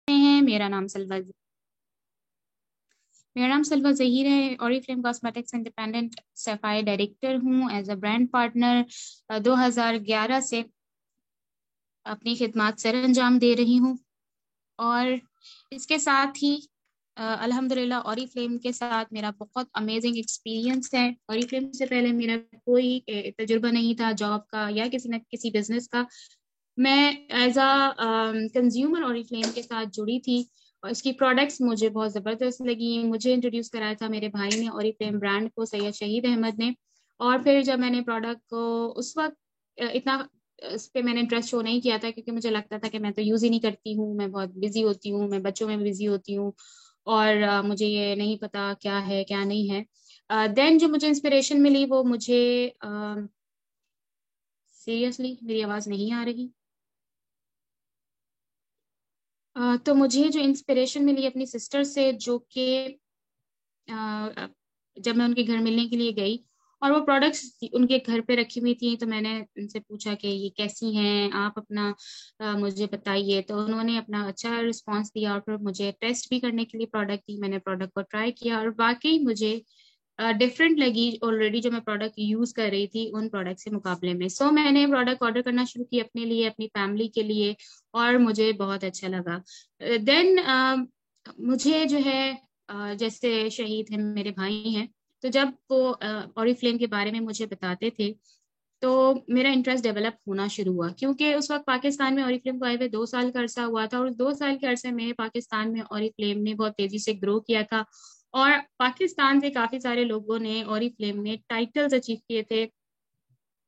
हैं। मेरा नाम सलवा ज़हीर है। ऑरिफ्लेम कॉस्मेटिक्स इंडिपेंडेंट सफाई डायरेक्टर हूँ। एज अ ब्रांड पार्टनर 2011 से अपनी खिदमत सर अंजाम दे रही हूँ। और इसके साथ ही अल्हम्दुलिल्लाह ऑरिफ्लेम के साथ मेरा बहुत अमेजिंग एक्सपीरियंस है। ऑरिफ्लेम से पहले मेरा कोई तजुर्बा नहीं था जॉब का या किसी न किसी बिजनेस का। मैं एज अ कंज्यूमर ऑरिफ्लेम के साथ जुड़ी थी और इसकी प्रोडक्ट्स मुझे बहुत ज़बरदस्त लगी। मुझे इंट्रोड्यूस कराया था मेरे भाई ने ऑरिफ्लेम ब्रांड को, सैयद शहीद अहमद ने। और फिर जब मैंने प्रोडक्ट को उस वक्त इतना इस पे मैंने इंटरेस्ट शो नहीं किया था क्योंकि मुझे लगता था कि मैं तो यूज़ ही नहीं करती हूँ, मैं बहुत बिजी होती हूँ, मैं बच्चों में बिजी होती हूँ और मुझे ये नहीं पता क्या है क्या नहीं है। देन जो मुझे इंस्पिरेशन मिली वो मुझे सीरियसली मेरी आवाज़ नहीं आ रही। तो मुझे जो इंस्पिरेशन मिली अपनी सिस्टर से, जो कि जब मैं उनके घर मिलने के लिए गई और वो प्रोडक्ट्स उनके घर पे रखी हुई थी, तो मैंने उनसे पूछा कि ये कैसी हैं, आप अपना मुझे बताइए। तो उन्होंने अपना अच्छा रिस्पांस दिया और फिर मुझे टेस्ट भी करने के लिए प्रोडक्ट दी। मैंने प्रोडक्ट को ट्राई किया और वाकई मुझे डिफरेंट लगी ऑलरेडी जो मैं प्रोडक्ट यूज कर रही थी उन प्रोडक्ट से मुकाबले में। सो मैंने प्रोडक्ट ऑर्डर करना शुरू किया अपने लिए, अपनी फैमिली के लिए, और मुझे बहुत अच्छा लगा। देन मुझे जो है जैसे शहीद है मेरे भाई हैं, तो जब वो ऑरिफ्लेम के बारे में मुझे बताते थे तो मेरा इंटरेस्ट डेवलप होना शुरू हुआ, क्योंकि उस वक्त पाकिस्तान में ऑरिफ्लेम को आए हुए 2 साल का अरसा हुआ था और उस 2 साल के अरसे में पाकिस्तान में ऑरिफ्लेम ने बहुत तेजी से ग्रो किया था। और पाकिस्तान से काफी सारे लोगों ने ऑरिफ्लेम में टाइटल्स अचीव किए थे,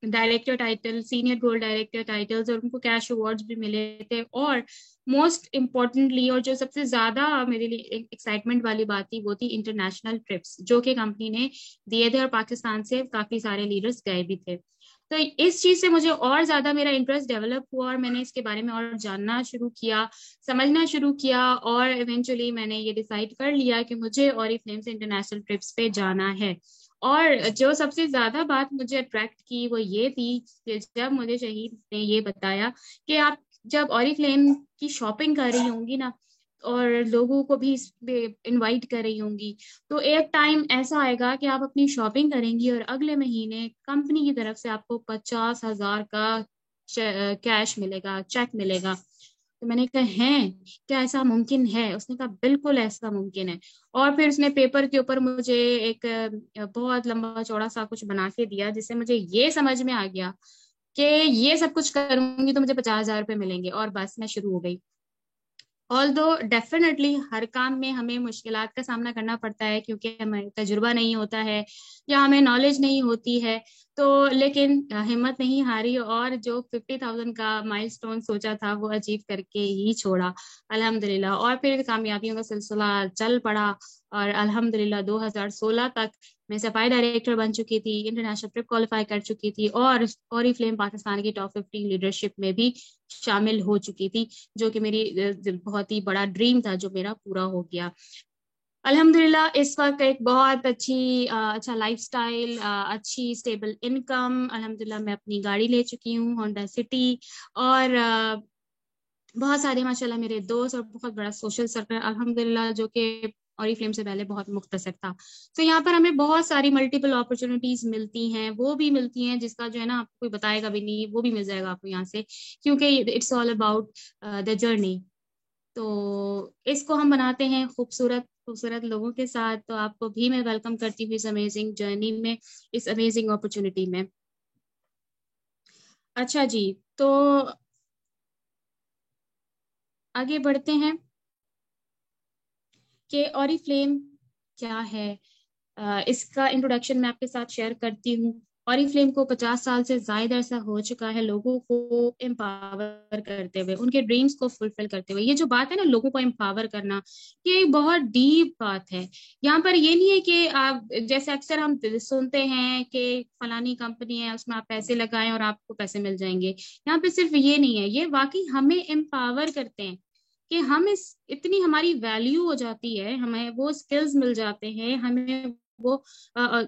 director title, senior gold director titles, और उनको कैश अवार्ड्स भी मिले थे। और मोस्ट इम्पोर्टेंटली और जो सबसे ज्यादा मेरे लिए एक्साइटमेंट वाली बात थी वो थी इंटरनेशनल ट्रिप्स जो कि कंपनी ने दिए थे और पाकिस्तान से काफी सारे लीडर्स गए भी थे। तो इस चीज से मुझे और ज्यादा मेरा इंटरेस्ट डेवलप हुआ और मैंने इसके बारे में और जानना शुरू किया, समझना शुरू किया, और इवेंचुअली मैंने ये डिसाइड कर लिया कि मुझे ऑरिफ्लेम से इंटरनेशनल ट्रिप्स पे जाना है। और जो सबसे ज्यादा बात मुझे अट्रैक्ट की वो ये थी कि जब मुझे शहीद ने ये बताया कि आप जब ऑरिफ्लेम की शॉपिंग कर रही होंगी ना और लोगों को भी इस पे इनवाइट कर रही होंगी, तो एक टाइम ऐसा आएगा कि आप अपनी शॉपिंग करेंगी और अगले महीने कंपनी की तरफ से आपको 50,000 का कैश मिलेगा, चेक मिलेगा। तो मैंने कहा है, क्या ऐसा मुमकिन है? उसने कहा बिल्कुल ऐसा मुमकिन है। और फिर उसने पेपर के ऊपर मुझे एक बहुत लंबा चौड़ा सा कुछ बना के दिया जिससे मुझे ये समझ में आ गया कि ये सब कुछ करूंगी तो मुझे 50,000 रुपये मिलेंगे, और बस मैं शुरू हो गई। ऑल्दो डेफिनेटली हर काम में हमें मुश्किलात का सामना करना पड़ता है क्योंकि हमें तजुर्बा नहीं होता है या हमें नॉलेज नहीं होती है। तो लेकिन हिम्मत नहीं हारी और जो 50,000 का माइलस्टोन सोचा था वो अचीव करके ही छोड़ा अल्हम्दुलिल्लाह। और फिर कामयाबियों का सिलसिला चल पड़ा और अल्हम्दुलिल्लाह 2016 तक मैं सफाई डायरेक्टर बन चुकी थी, इंटरनेशनल ट्रिप क्वालिफाई कर चुकी थी और ऑरिफ्लेम पाकिस्तान की टॉप 50 लीडरशिप में भी शामिल हो चुकी थी, जो कि मेरी बहुत ही बड़ा ड्रीम था जो मेरा पूरा हो गया अल्हम्दुलिल्लाह। इस वक्त एक बहुत अच्छा लाइफस्टाइल, अच्छी स्टेबल इनकम, अल्हम्दुलिल्लाह मैं अपनी गाड़ी ले चुकी हूँ होंडा सिटी। और बहुत सारे माशाल्लाह मेरे दोस्त और बहुत बड़ा सोशल सर्कल अल्हम्दुलिल्लाह, जो कि ऑरिफ्लेम से पहले बहुत मुख्तसर था। तो यहाँ पर हमें बहुत सारी मल्टीपल अपॉर्चुनिटीज मिलती हैं, वो भी मिलती हैं जिसका जो है ना आपको कोई बताएगा भी नहीं, वो भी मिल जाएगा आपको यहाँ से, क्योंकि it's all about the journey. तो इसको हम बनाते हैं खूबसूरत खूबसूरत लोगों के साथ। तो आपको भी मैं वेलकम करती हूँ इस अमेजिंग जर्नी में, इस अमेजिंग अपॉर्चुनिटी में। अच्छा जी, तो आगे बढ़ते हैं कि ऑरिफ्लेम क्या है। इसका इंट्रोडक्शन मैं आपके साथ शेयर करती हूँ। ऑरिफ्लेम को 50 साल से ज्यादा अरसा हो चुका है लोगों को एम्पावर करते हुए, उनके ड्रीम्स को फुलफिल करते हुए। ये जो बात है ना लोगों को एम्पावर करना, ये एक बहुत डीप बात है। यहाँ पर ये नहीं है कि आप जैसे अक्सर हम सुनते हैं कि फलानी कंपनी है उसमें आप पैसे लगाएं और आपको पैसे मिल जाएंगे। यहाँ पे सिर्फ ये नहीं है, ये वाकई हमें एम्पावर करते हैं कि हम इस इतनी हमारी वैल्यू हो जाती है, हमें वो स्किल्स मिल जाते हैं, हमें वो अ, अ,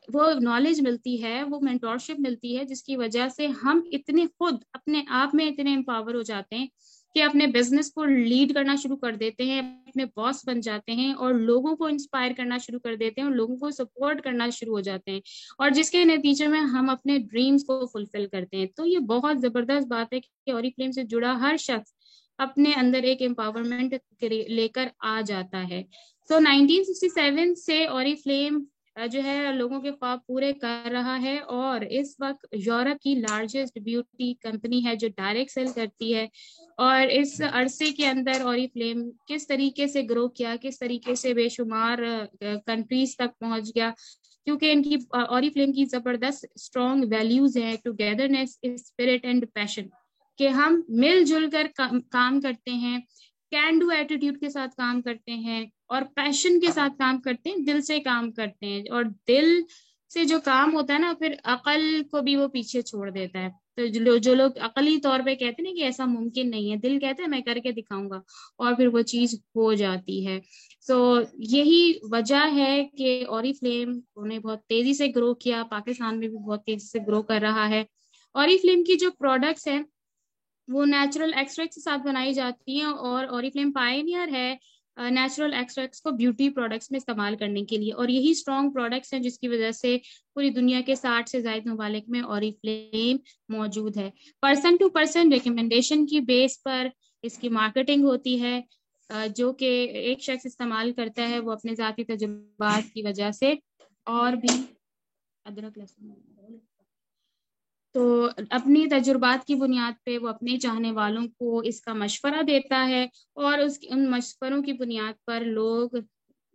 वो नॉलेज मिलती है, वो मेंटोरशिप मिलती है जिसकी वजह से हम इतने खुद अपने आप में इतने एम्पावर हो जाते हैं कि अपने बिजनेस को लीड करना शुरू कर देते हैं, अपने बॉस बन जाते हैं और लोगों को इंस्पायर करना शुरू कर देते हैं और लोगों को सपोर्ट करना शुरू हो जाते हैं, और जिसके नतीजे में हम अपने ड्रीम्स को फुलफिल करते हैं। तो ये बहुत जबरदस्त बात है कि ऑरिफ्लेम से जुड़ा हर शख्स अपने अंदर एक एम्पावरमेंट लेकर आ जाता है। तो 1967 से ऑरिफ्लेम जो है लोगों के ख्वाब पूरे कर रहा है, और इस वक्त यूरोप की लार्जेस्ट ब्यूटी कंपनी है जो डायरेक्ट सेल करती है। और इस अरसे के अंदर ऑरिफ्लेम किस तरीके से ग्रो किया, किस तरीके से बेशुमार कंट्रीज तक पहुंच गया, क्योंकि इनकी ऑरिफ्लेम की जबरदस्त स्ट्रॉन्ग वैल्यूज है, टुगेदरनेस, स्पिरिट एंड पैशन, कि हम मिलजुल कर काम करते हैं, कैन डू एटीट्यूड के साथ काम करते हैं और पैशन के साथ काम करते हैं, दिल से काम करते हैं। और दिल से जो काम होता है ना, फिर अकल को भी वो पीछे छोड़ देता है। तो जो लोग अकली तौर पे कहते हैं ना कि ऐसा मुमकिन नहीं है, दिल कहते हैं मैं करके दिखाऊंगा, और फिर वो चीज हो जाती है। सो यही वजह है कि ऑरिफ्लेम ने बहुत तेजी से ग्रो किया, पाकिस्तान में भी बहुत तेजी से ग्रो कर रहा है। ऑरिफ्लेम की जो प्रोडक्ट्स हैं वो नेचुरल एक्सट्रैक्ट के साथ बनाई जाती हैं, और ऑरिफ्लेम पायनियर है नेचुरल एक्सट्रैक्ट्स को ब्यूटी प्रोडक्ट्स में इस्तेमाल करने के लिए, और यही स्ट्रॉन्ग प्रोडक्ट्स हैं जिसकी वजह से पूरी दुनिया के 60 से ज्यादा ममालिक में ऑरिफ्लेम मौजूद है। पर्सन टू पर्सन रिकमेंडेशन की बेस पर इसकी मार्केटिंग होती है, जो कि एक शख्स इस्तेमाल करता है वो अपने जाती तजुर्बात की वजह से। और भी अदरक लहसुन, तो अपनी तजुर्बात की बुनियाद पे वो अपने चाहने वालों को इसका मशवरा देता है, और उन मशवरों की बुनियाद पर लोग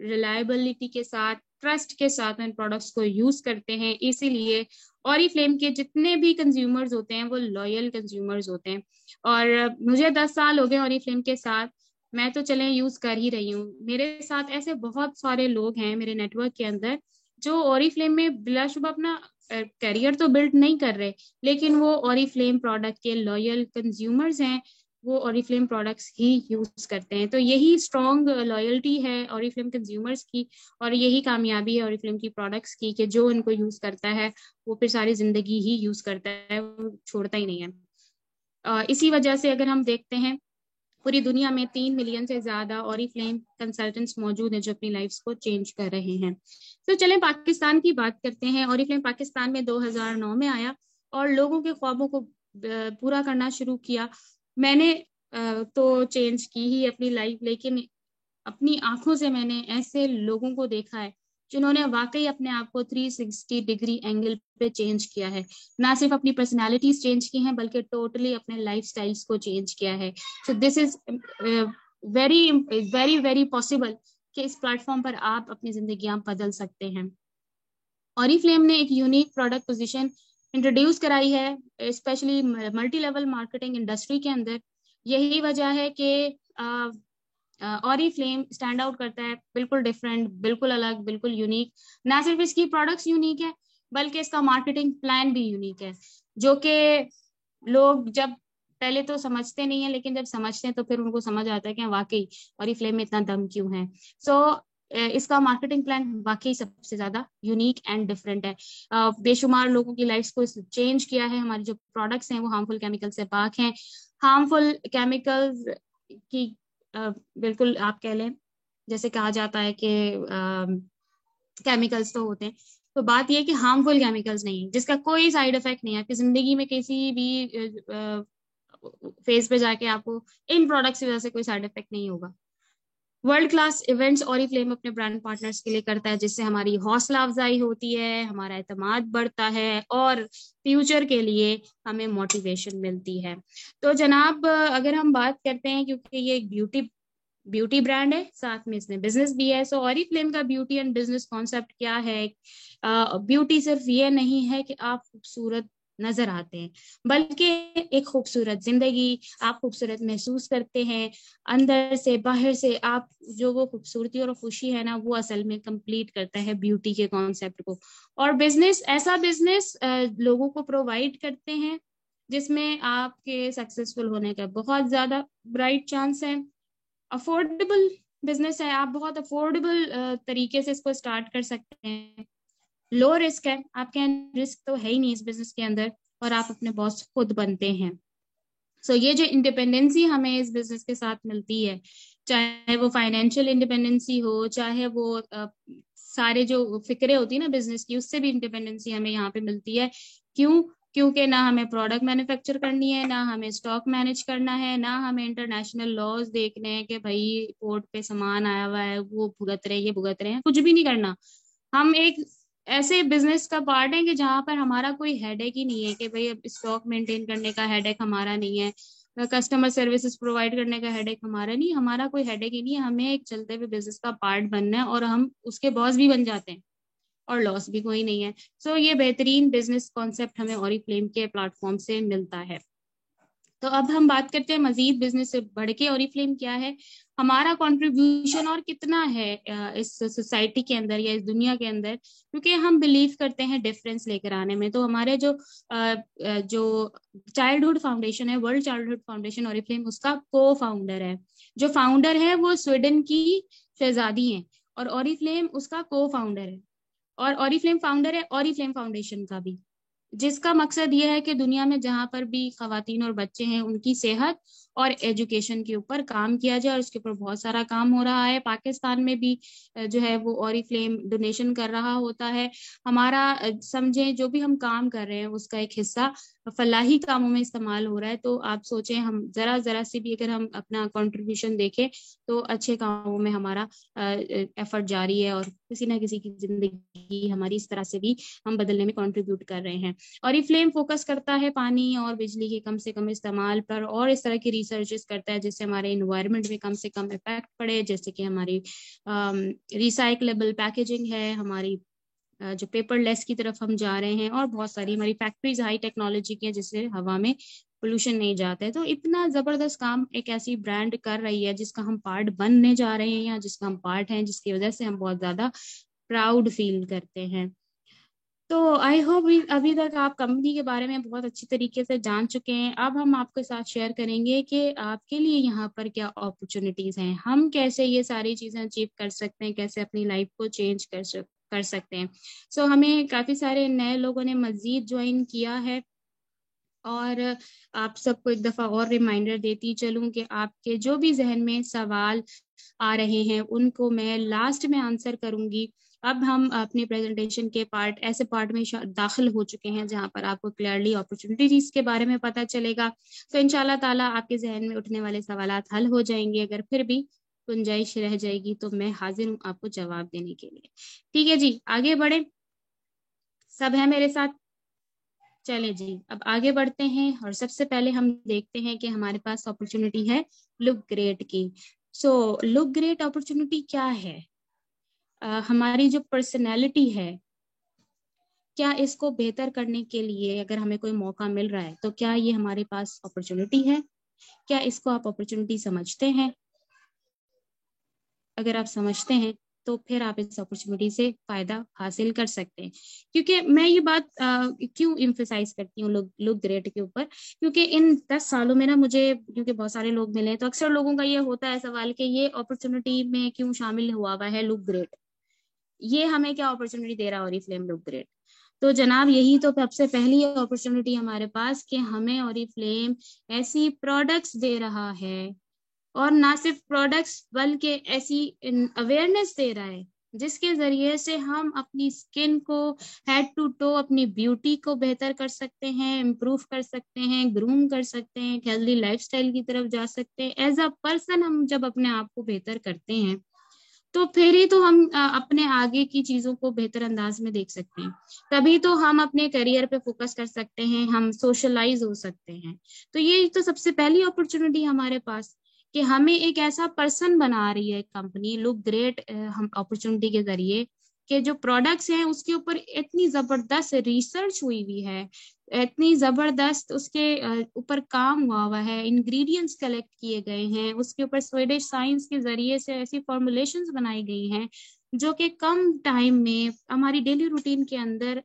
रिलायबिलिटी के साथ, ट्रस्ट के साथ उन प्रोडक्ट्स को यूज करते हैं। इसीलिए ऑरिफ्लेम के जितने भी कंज्यूमर्स होते हैं वो लॉयल कंज्यूमर्स होते हैं। और मुझे 10 साल हो गए ऑरिफ्लेम के साथ, मैं तो चले यूज कर ही रही हूँ। मेरे साथ ऐसे बहुत सारे लोग हैं मेरे नेटवर्क के अंदर जो ऑरिफ्लेम में बिलाशुबा अपना करियर तो बिल्ड नहीं कर रहे, लेकिन वो ऑरिफ्लेम प्रोडक्ट के लॉयल कंज्यूमर्स हैं, वो ऑरिफ्लेम प्रोडक्ट्स ही यूज करते हैं। तो यही स्ट्रॉन्ग लॉयल्टी है ऑरिफ्लेम कंज्यूमर्स की, और यही कामयाबी है ऑरिफ्लेम की प्रोडक्ट्स की, कि जो इनको यूज करता है वो फिर सारी जिंदगी ही यूज करता है, वो छोड़ता ही नहीं है। इसी वजह से अगर हम देखते हैं पूरी दुनिया में 3 मिलियन से ज्यादा ऑरिफ्लेम कंसल्टेंट्स मौजूद हैं जो अपनी लाइफ्स को चेंज कर रहे हैं। तो चलें पाकिस्तान की बात करते हैं। ऑरिफ्लेम पाकिस्तान में 2009 में आया और लोगों के ख्वाबों को पूरा करना शुरू किया। मैंने तो चेंज की ही अपनी लाइफ, लेकिन अपनी आंखों से मैंने ऐसे लोगों को देखा है जिन्होंने वाकई अपने आप को 360 डिग्री एंगल पे चेंज किया है। ना सिर्फ अपनी पर्सनालिटीज चेंज की हैं बल्कि टोटली अपने लाइफ स्टाइल्स को चेंज किया है। So this is very very very possible कि इस प्लेटफॉर्म पर आप अपनी जिंदगियां बदल सकते हैं। ऑरिफ्लेम ने एक यूनिक प्रोडक्ट पोजीशन इंट्रोड्यूस कराई है, specially multi level marketing industry के अंदर। यही वजह है कि ऑरिफ्लेम स्टैंड आउट करता है, बिल्कुल डिफरेंट, बिल्कुल अलग, बिल्कुल यूनिक। ना सिर्फ इसकी प्रोडक्ट्स यूनिक है बल्कि इसका मार्केटिंग प्लान भी यूनिक है, जो कि लोग जब पहले तो समझते नहीं है, लेकिन जब समझते हैं तो फिर उनको समझ आता है कि वाकई ऑरिफ्लेम में इतना दम क्यों है। सो इसका मार्केटिंग प्लान वाकई सबसे ज्यादा यूनिक एंड डिफरेंट है। बेशुमार लोगों की लाइफ को चेंज किया है। हमारे जो प्रोडक्ट्स हैं वो हार्मफुल केमिकल से पाक हैं। हार्मफुल केमिकल्स की बिल्कुल आप कह लें, जैसे कहा जाता है कि केमिकल्स तो होते हैं, तो बात यह है कि हार्मफुल केमिकल्स नहीं, जिसका कोई साइड इफेक्ट नहीं है आपकी जिंदगी में, किसी भी फेज पे जाके आपको इन प्रोडक्ट्स की वजह से कोई साइड इफेक्ट नहीं होगा। वर्ल्ड क्लास इवेंट्स ऑरिफ्लेम अपने ब्रांड पार्टनर्स के लिए करता है, जिससे हमारी हौसला अफजाई होती है, हमारा एतमाद बढ़ता है और फ्यूचर के लिए हमें मोटिवेशन मिलती है। तो जनाब अगर हम बात करते हैं, क्योंकि ये एक ब्यूटी ब्रांड है, साथ में इसमें बिजनेस भी है। सो ऑरिफ्लेम का ब्यूटी एंड बिजनेस कॉन्सेप्ट क्या है? ब्यूटी सिर्फ ये नहीं है कि आप खूबसूरत नजर आते हैं, बल्कि एक खूबसूरत जिंदगी आप खूबसूरत महसूस करते हैं, अंदर से बाहर से। आप जो वो खूबसूरती और खुशी है ना, वो असल में कंप्लीट करता है ब्यूटी के कॉन्सेप्ट को। और बिजनेस, ऐसा बिजनेस लोगों को प्रोवाइड करते हैं जिसमें आपके सक्सेसफुल होने का बहुत ज्यादा ब्राइट चांस है। अफोर्डेबल बिजनेस है, आप बहुत अफोर्डेबल तरीके से इसको स्टार्ट कर सकते हैं। लो रिस्क है, आपके यहाँ रिस्क तो है ही नहीं इस बिजनेस के अंदर, और आप अपने बॉस खुद बनते हैं। सो ये जो इंडिपेंडेंसी हमें इस बिजनेस के साथ मिलती है, चाहे वो फाइनेंशियल इंडिपेंडेंसी हो, चाहे वो सारे जो फिक्रे होती है ना बिजनेस की, उससे भी इंडिपेंडेंसी हमें यहाँ पे मिलती है। क्यों? क्योंकि ना हमें प्रोडक्ट मैन्युफैक्चर करनी है, ना हमें स्टॉक मैनेज करना है, ना हमें इंटरनेशनल लॉज देखने हैं कि भाई पोर्ट पे सामान आया हुआ है वो भुगत रहे, ये भुगत रहे हैं, कुछ भी नहीं करना। हम एक ऐसे बिजनेस का पार्ट है कि जहां पर हमारा कोई हेडेक ही नहीं है कि भाई अब स्टॉक मेंटेन करने का हेडेक हमारा नहीं है, कस्टमर सर्विसेज प्रोवाइड करने का हेडेक हमारा नहीं, हमारा कोई हेडेक ही नहीं है। हमें एक चलते हुए बिजनेस का पार्ट बनना है और हम उसके बॉस भी बन जाते हैं और लॉस भी कोई नहीं है। सो ये बेहतरीन बिजनेस कॉन्सेप्ट हमें ओरिफ्लेम के प्लेटफॉर्म से मिलता है। तो अब हम बात करते हैं मजीद बिजनेस से बढ़ के ओरिफ्लेम क्या है, हमारा कंट्रीब्यूशन और कितना है इस सोसाइटी के अंदर या इस दुनिया के अंदर। क्योंकि हम बिलीव करते हैं डिफरेंस लेकर आने में। तो हमारे जो चाइल्डहुड फाउंडेशन है, वर्ल्ड चाइल्डहुड फाउंडेशन ओरिफ्लेम, उसका को फाउंडर है। जो फाउंडर है वो स्वीडन की शहजादी है और ओरिफ्लेम उसका को फाउंडर है। और ओरिफ्लेम फाउंडर है ओरिफ्लेम फाउंडेशन का भी, जिसका मकसद ये है कि दुनिया में जहां पर भी खवातीन और बच्चे हैं उनकी सेहत और एजुकेशन के ऊपर काम किया जाए। और उसके ऊपर बहुत सारा काम हो रहा है। पाकिस्तान में भी जो है वो ओरिफ्लेम डोनेशन कर रहा होता है। हमारा समझे जो भी हम काम कर रहे हैं उसका एक हिस्सा फलाही कामों में इस्तेमाल हो रहा है। तो आप सोचें, हम जरा जरा सी भी अगर हम अपना कंट्रीब्यूशन देखें तो अच्छे कामों में हमारा एफर्ट जारी है, और किसी ना किसी की जिंदगी हमारी इस तरह से भी हम बदलने में कंट्रीब्यूट कर रहे हैं। और ये फ्लेम फोकस करता है पानी और बिजली के कम से कम इस्तेमाल पर, और इस तरह की रिसर्चेस करता है जिससे हमारे इन्वायरमेंट में कम से कम इफेक्ट पड़े। जैसे कि हमारी रिसाइक्लेबल पैकेजिंग है, हमारी जो पेपरलेस की तरफ हम जा रहे हैं, और बहुत सारी हमारी फैक्ट्रीज हाई टेक्नोलॉजी की है जिससे हवा में पोल्यूशन नहीं जाता है। तो इतना जबरदस्त काम एक ऐसी ब्रांड कर रही है जिसका हम पार्ट बनने जा रहे हैं, या जिसका हम पार्ट हैं, जिसकी वजह से हम बहुत ज्यादा प्राउड फील करते हैं। तो आई होप अभी तक आप कंपनी के बारे में बहुत अच्छी तरीके से जान चुके हैं। अब हम आपके साथ शेयर करेंगे कि आपके लिए यहाँ पर क्या अपॉर्चुनिटीज हैं, हम कैसे ये सारी चीजें अचीव कर सकते हैं, कैसे अपनी लाइफ को चेंज कर सकते हैं। सो हमें काफी सारे नए लोगों ने मजीद ज्वाइन किया है। और आप सबको एक दफा और रिमाइंडर देती चलूं कि आपके जो भी जहन में सवाल आ रहे हैं उनको मैं लास्ट में आंसर करूंगी। अब हम अपनी प्रेजेंटेशन के पार्ट ऐसे पार्ट में दाखिल हो चुके हैं जहां पर आपको क्लियरली अपॉर्चुनिटीज के बारे में पता चलेगा। तो इंशाल्लाह ताला आपके जहन में उठने वाले सवालात हल हो जाएंगे। अगर फिर भी गुंजाइश रह जाएगी तो मैं हाजिर हूँ आपको जवाब देने के लिए। ठीक है जी, आगे बढ़े, सब है मेरे साथ? चले जी, अब आगे बढ़ते हैं और सबसे पहले हम देखते हैं कि हमारे पास अपॉर्चुनिटी है लुक ग्रेट की। सो लुक ग्रेट अपॉर्चुनिटी क्या है? हमारी जो पर्सनैलिटी है, क्या इसको बेहतर करने के लिए अगर हमें कोई मौका मिल रहा है तो क्या ये हमारे पास अपॉर्चुनिटी है? क्या इसको आप अपॉर्चुनिटी समझते हैं? अगर आप समझते हैं तो फिर आप इस अपॉर्चुनिटी से फायदा हासिल कर सकते हैं। क्योंकि मैं ये बात क्यों इम्फेसाइज करती हूँ लुक ग्रेट के ऊपर, क्योंकि इन 10 सालों में ना मुझे, क्योंकि बहुत सारे लोग मिले हैं, तो अक्सर लोगों का ये होता है सवाल कि ये अपॉर्चुनिटी में क्यों शामिल हुआ है लुक ग्रेट, ये हमें क्या अपॉर्चुनिटी दे रहा है ओरिफ्लेम लुक ग्रेट। तो जनाब यही तो सबसे पहली अपॉर्चुनिटी हमारे पास कि हमें ओरिफ्लेम ऐसी प्रोडक्ट्स दे रहा है, और ना सिर्फ प्रोडक्ट्स बल्कि ऐसी अवेयरनेस दे रहा है जिसके जरिए से हम अपनी स्किन को हेड टू टो, अपनी ब्यूटी को बेहतर कर सकते हैं, इम्प्रूव कर सकते हैं, ग्रूम कर सकते हैं, हेल्दी लाइफस्टाइल की तरफ जा सकते हैं। एज अ पर्सन हम जब अपने आप को बेहतर करते हैं तो फिर ही तो हम अपने आगे की चीजों को बेहतर अंदाज में देख सकते हैं। तभी तो हम अपने करियर पे फोकस कर सकते हैं, हम सोशलाइज हो सकते हैं। तो ये तो सबसे पहली अपॉर्चुनिटी हमारे पास कि हमें एक ऐसा पर्सन बना रही है कंपनी लुक ग्रेट, हम अपॉर्चुनिटी के जरिए कि जो प्रोडक्ट्स हैं उसके ऊपर इतनी जबरदस्त रिसर्च हुई हुई है, इतनी जबरदस्त उसके ऊपर काम हुआ हुआ है, इंग्रेडिएंट्स कलेक्ट किए गए हैं, उसके ऊपर स्वीडिश साइंस के जरिए से ऐसी फॉर्मुलेशंस बनाई गई हैं जो कि कम टाइम में हमारी डेली रूटीन के अंदर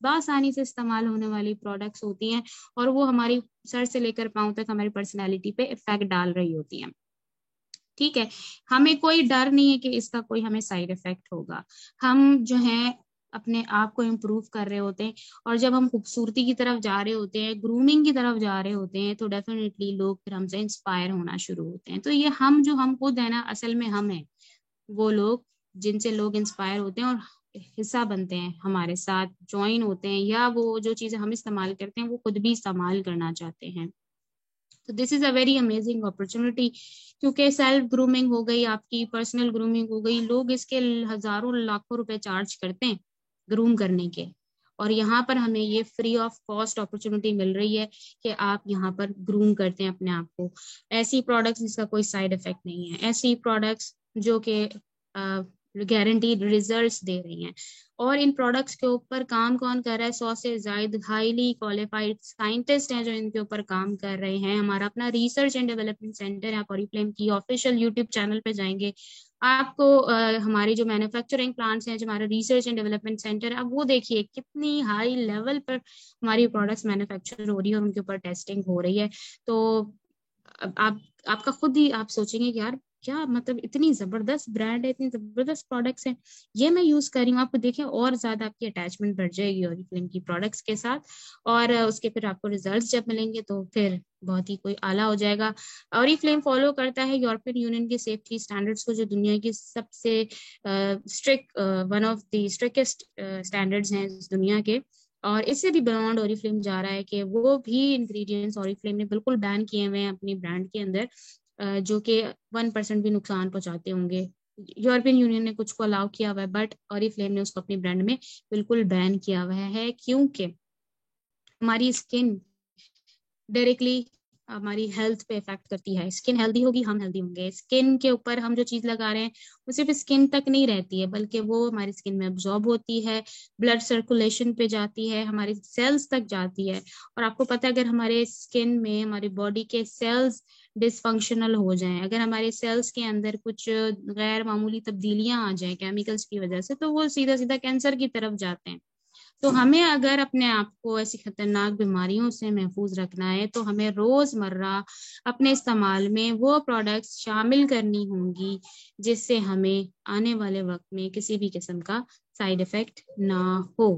आसानी से इस्तेमाल होने वाली प्रोडक्ट्स होती हैं, और वो हमारी सर से लेकर पांव तक हमारी पर्सनैलिटी पे इफेक्ट डाल रही होती हैं। ठीक है, हमें कोई डर नहीं है कि इसका कोई हमें साइड इफेक्ट होगा। हम जो है अपने आप को इम्प्रूव कर रहे होते हैं, और जब हम खूबसूरती की तरफ जा रहे होते हैं, ग्रूमिंग की तरफ जा रहे होते हैं, तो डेफिनेटली लोग फिर हमसे इंस्पायर होना शुरू होते हैं। तो ये हम जो हम खुद है ना, असल में हम हैं वो लोग जिनसे लोग इंस्पायर होते हैं और हिस्सा बनते हैं, हमारे साथ ज्वाइन होते हैं, या वो जो चीजें हम इस्तेमाल करते हैं वो खुद भी इस्तेमाल करना चाहते हैं। तो this is a very amazing opportunity, क्योंकि सेल्फ ग्रूमिंग हो गई, आपकी पर्सनल ग्रूमिंग हो गई, लोग इसके हजारों लाखों रुपए चार्ज करते हैं ग्रूम करने के, और यहाँ पर हमें ये फ्री ऑफ कॉस्ट अपॉर्चुनिटी मिल रही है कि आप यहाँ पर ग्रूम करते हैं अपने आप को। ऐसी प्रोडक्ट्स जिसका कोई साइड इफेक्ट नहीं है, ऐसी प्रोडक्ट्स जो कि गारंटीड रिजल्ट्स दे रही हैं। और इन प्रोडक्ट्स के ऊपर काम कौन कर रहा है? 100 से ज्यादा हाईली क्वालिफाइड साइंटिस्ट हैं जो इनके ऊपर काम कर रहे हैं। हमारा अपना रिसर्च एंड डेवलपमेंट सेंटर है, आप ऑरिफ्लेम की ऑफिशियल यूट्यूब चैनल पे जाएंगे, आपको हमारी जो मैन्युफैक्चरिंग प्लांट्स हैं, जो हमारा रिसर्च एंड डेवलपमेंट सेंटर है, आप वो देखिए कितनी हाई लेवल पर हमारी प्रोडक्ट्स मैन्युफैक्चर हो रही है और उनके ऊपर टेस्टिंग हो रही है। तो अब आप आपका खुद ही आप सोचेंगे कि यार क्या मतलब, इतनी जबरदस्त ब्रांड है, इतनी जबरदस्त प्रोडक्ट्स हैं, ये मैं यूज कर रही हूँ। आपको देखें और ज्यादा आपकी अटैचमेंट बढ़ जाएगी ऑरिफ्लेम की प्रोडक्ट्स के साथ, और उसके फिर आपको रिजल्ट्स जब मिलेंगे तो फिर बहुत ही कोई आला हो जाएगा। ऑरिफ्लेम फॉलो करता है यूरोपियन यूनियन के सेफ्टी स्टैंडर्ड्स को, जो दुनिया की सबसे strict, one of the strictest standards हैं इस दुनिया के। और इससे भी बियॉन्ड ऑरिफ्लेम जा रहा है कि वो भी इंग्रेडिएंट्स ऑरिफ्लेम ने बिल्कुल बैन किए हुए हैं अपनी ब्रांड के अंदर, जो कि 1% भी नुकसान पहुंचाते होंगे। यूरोपियन यूनियन ने कुछ को अलाउ किया हुआ है, बट ऑरिफ्लेम ने उसको अपनी ब्रांड में बिल्कुल बैन किया हुआ है, क्योंकि हमारी स्किन डायरेक्टली हमारी हेल्थ पे इफेक्ट करती है। स्किन हेल्दी होगी, हम हेल्दी होंगे। स्किन के ऊपर हम जो चीज लगा रहे हैं वो सिर्फ स्किन तक नहीं रहती है, बल्कि वो हमारी स्किन में अब्जॉर्ब होती है, ब्लड सर्कुलेशन पे जाती है, हमारी सेल्स तक जाती है। और आपको पता है अगर हमारे स्किन में हमारी बॉडी के सेल्स डिसफंक्शनल हो जाएं, अगर हमारे सेल्स के अंदर कुछ गैर मामूली तब्दीलियां आ जाएं केमिकल्स की वजह से, तो वो सीधा सीधा कैंसर की तरफ जाते हैं। तो हमें अगर अपने आप को ऐसी खतरनाक बीमारियों से महफूज रखना है, तो हमें रोजमर्रा अपने इस्तेमाल में वो प्रोडक्ट्स शामिल करनी होंगी जिससे हमें आने वाले वक्त में किसी भी किस्म का साइड इफेक्ट ना हो।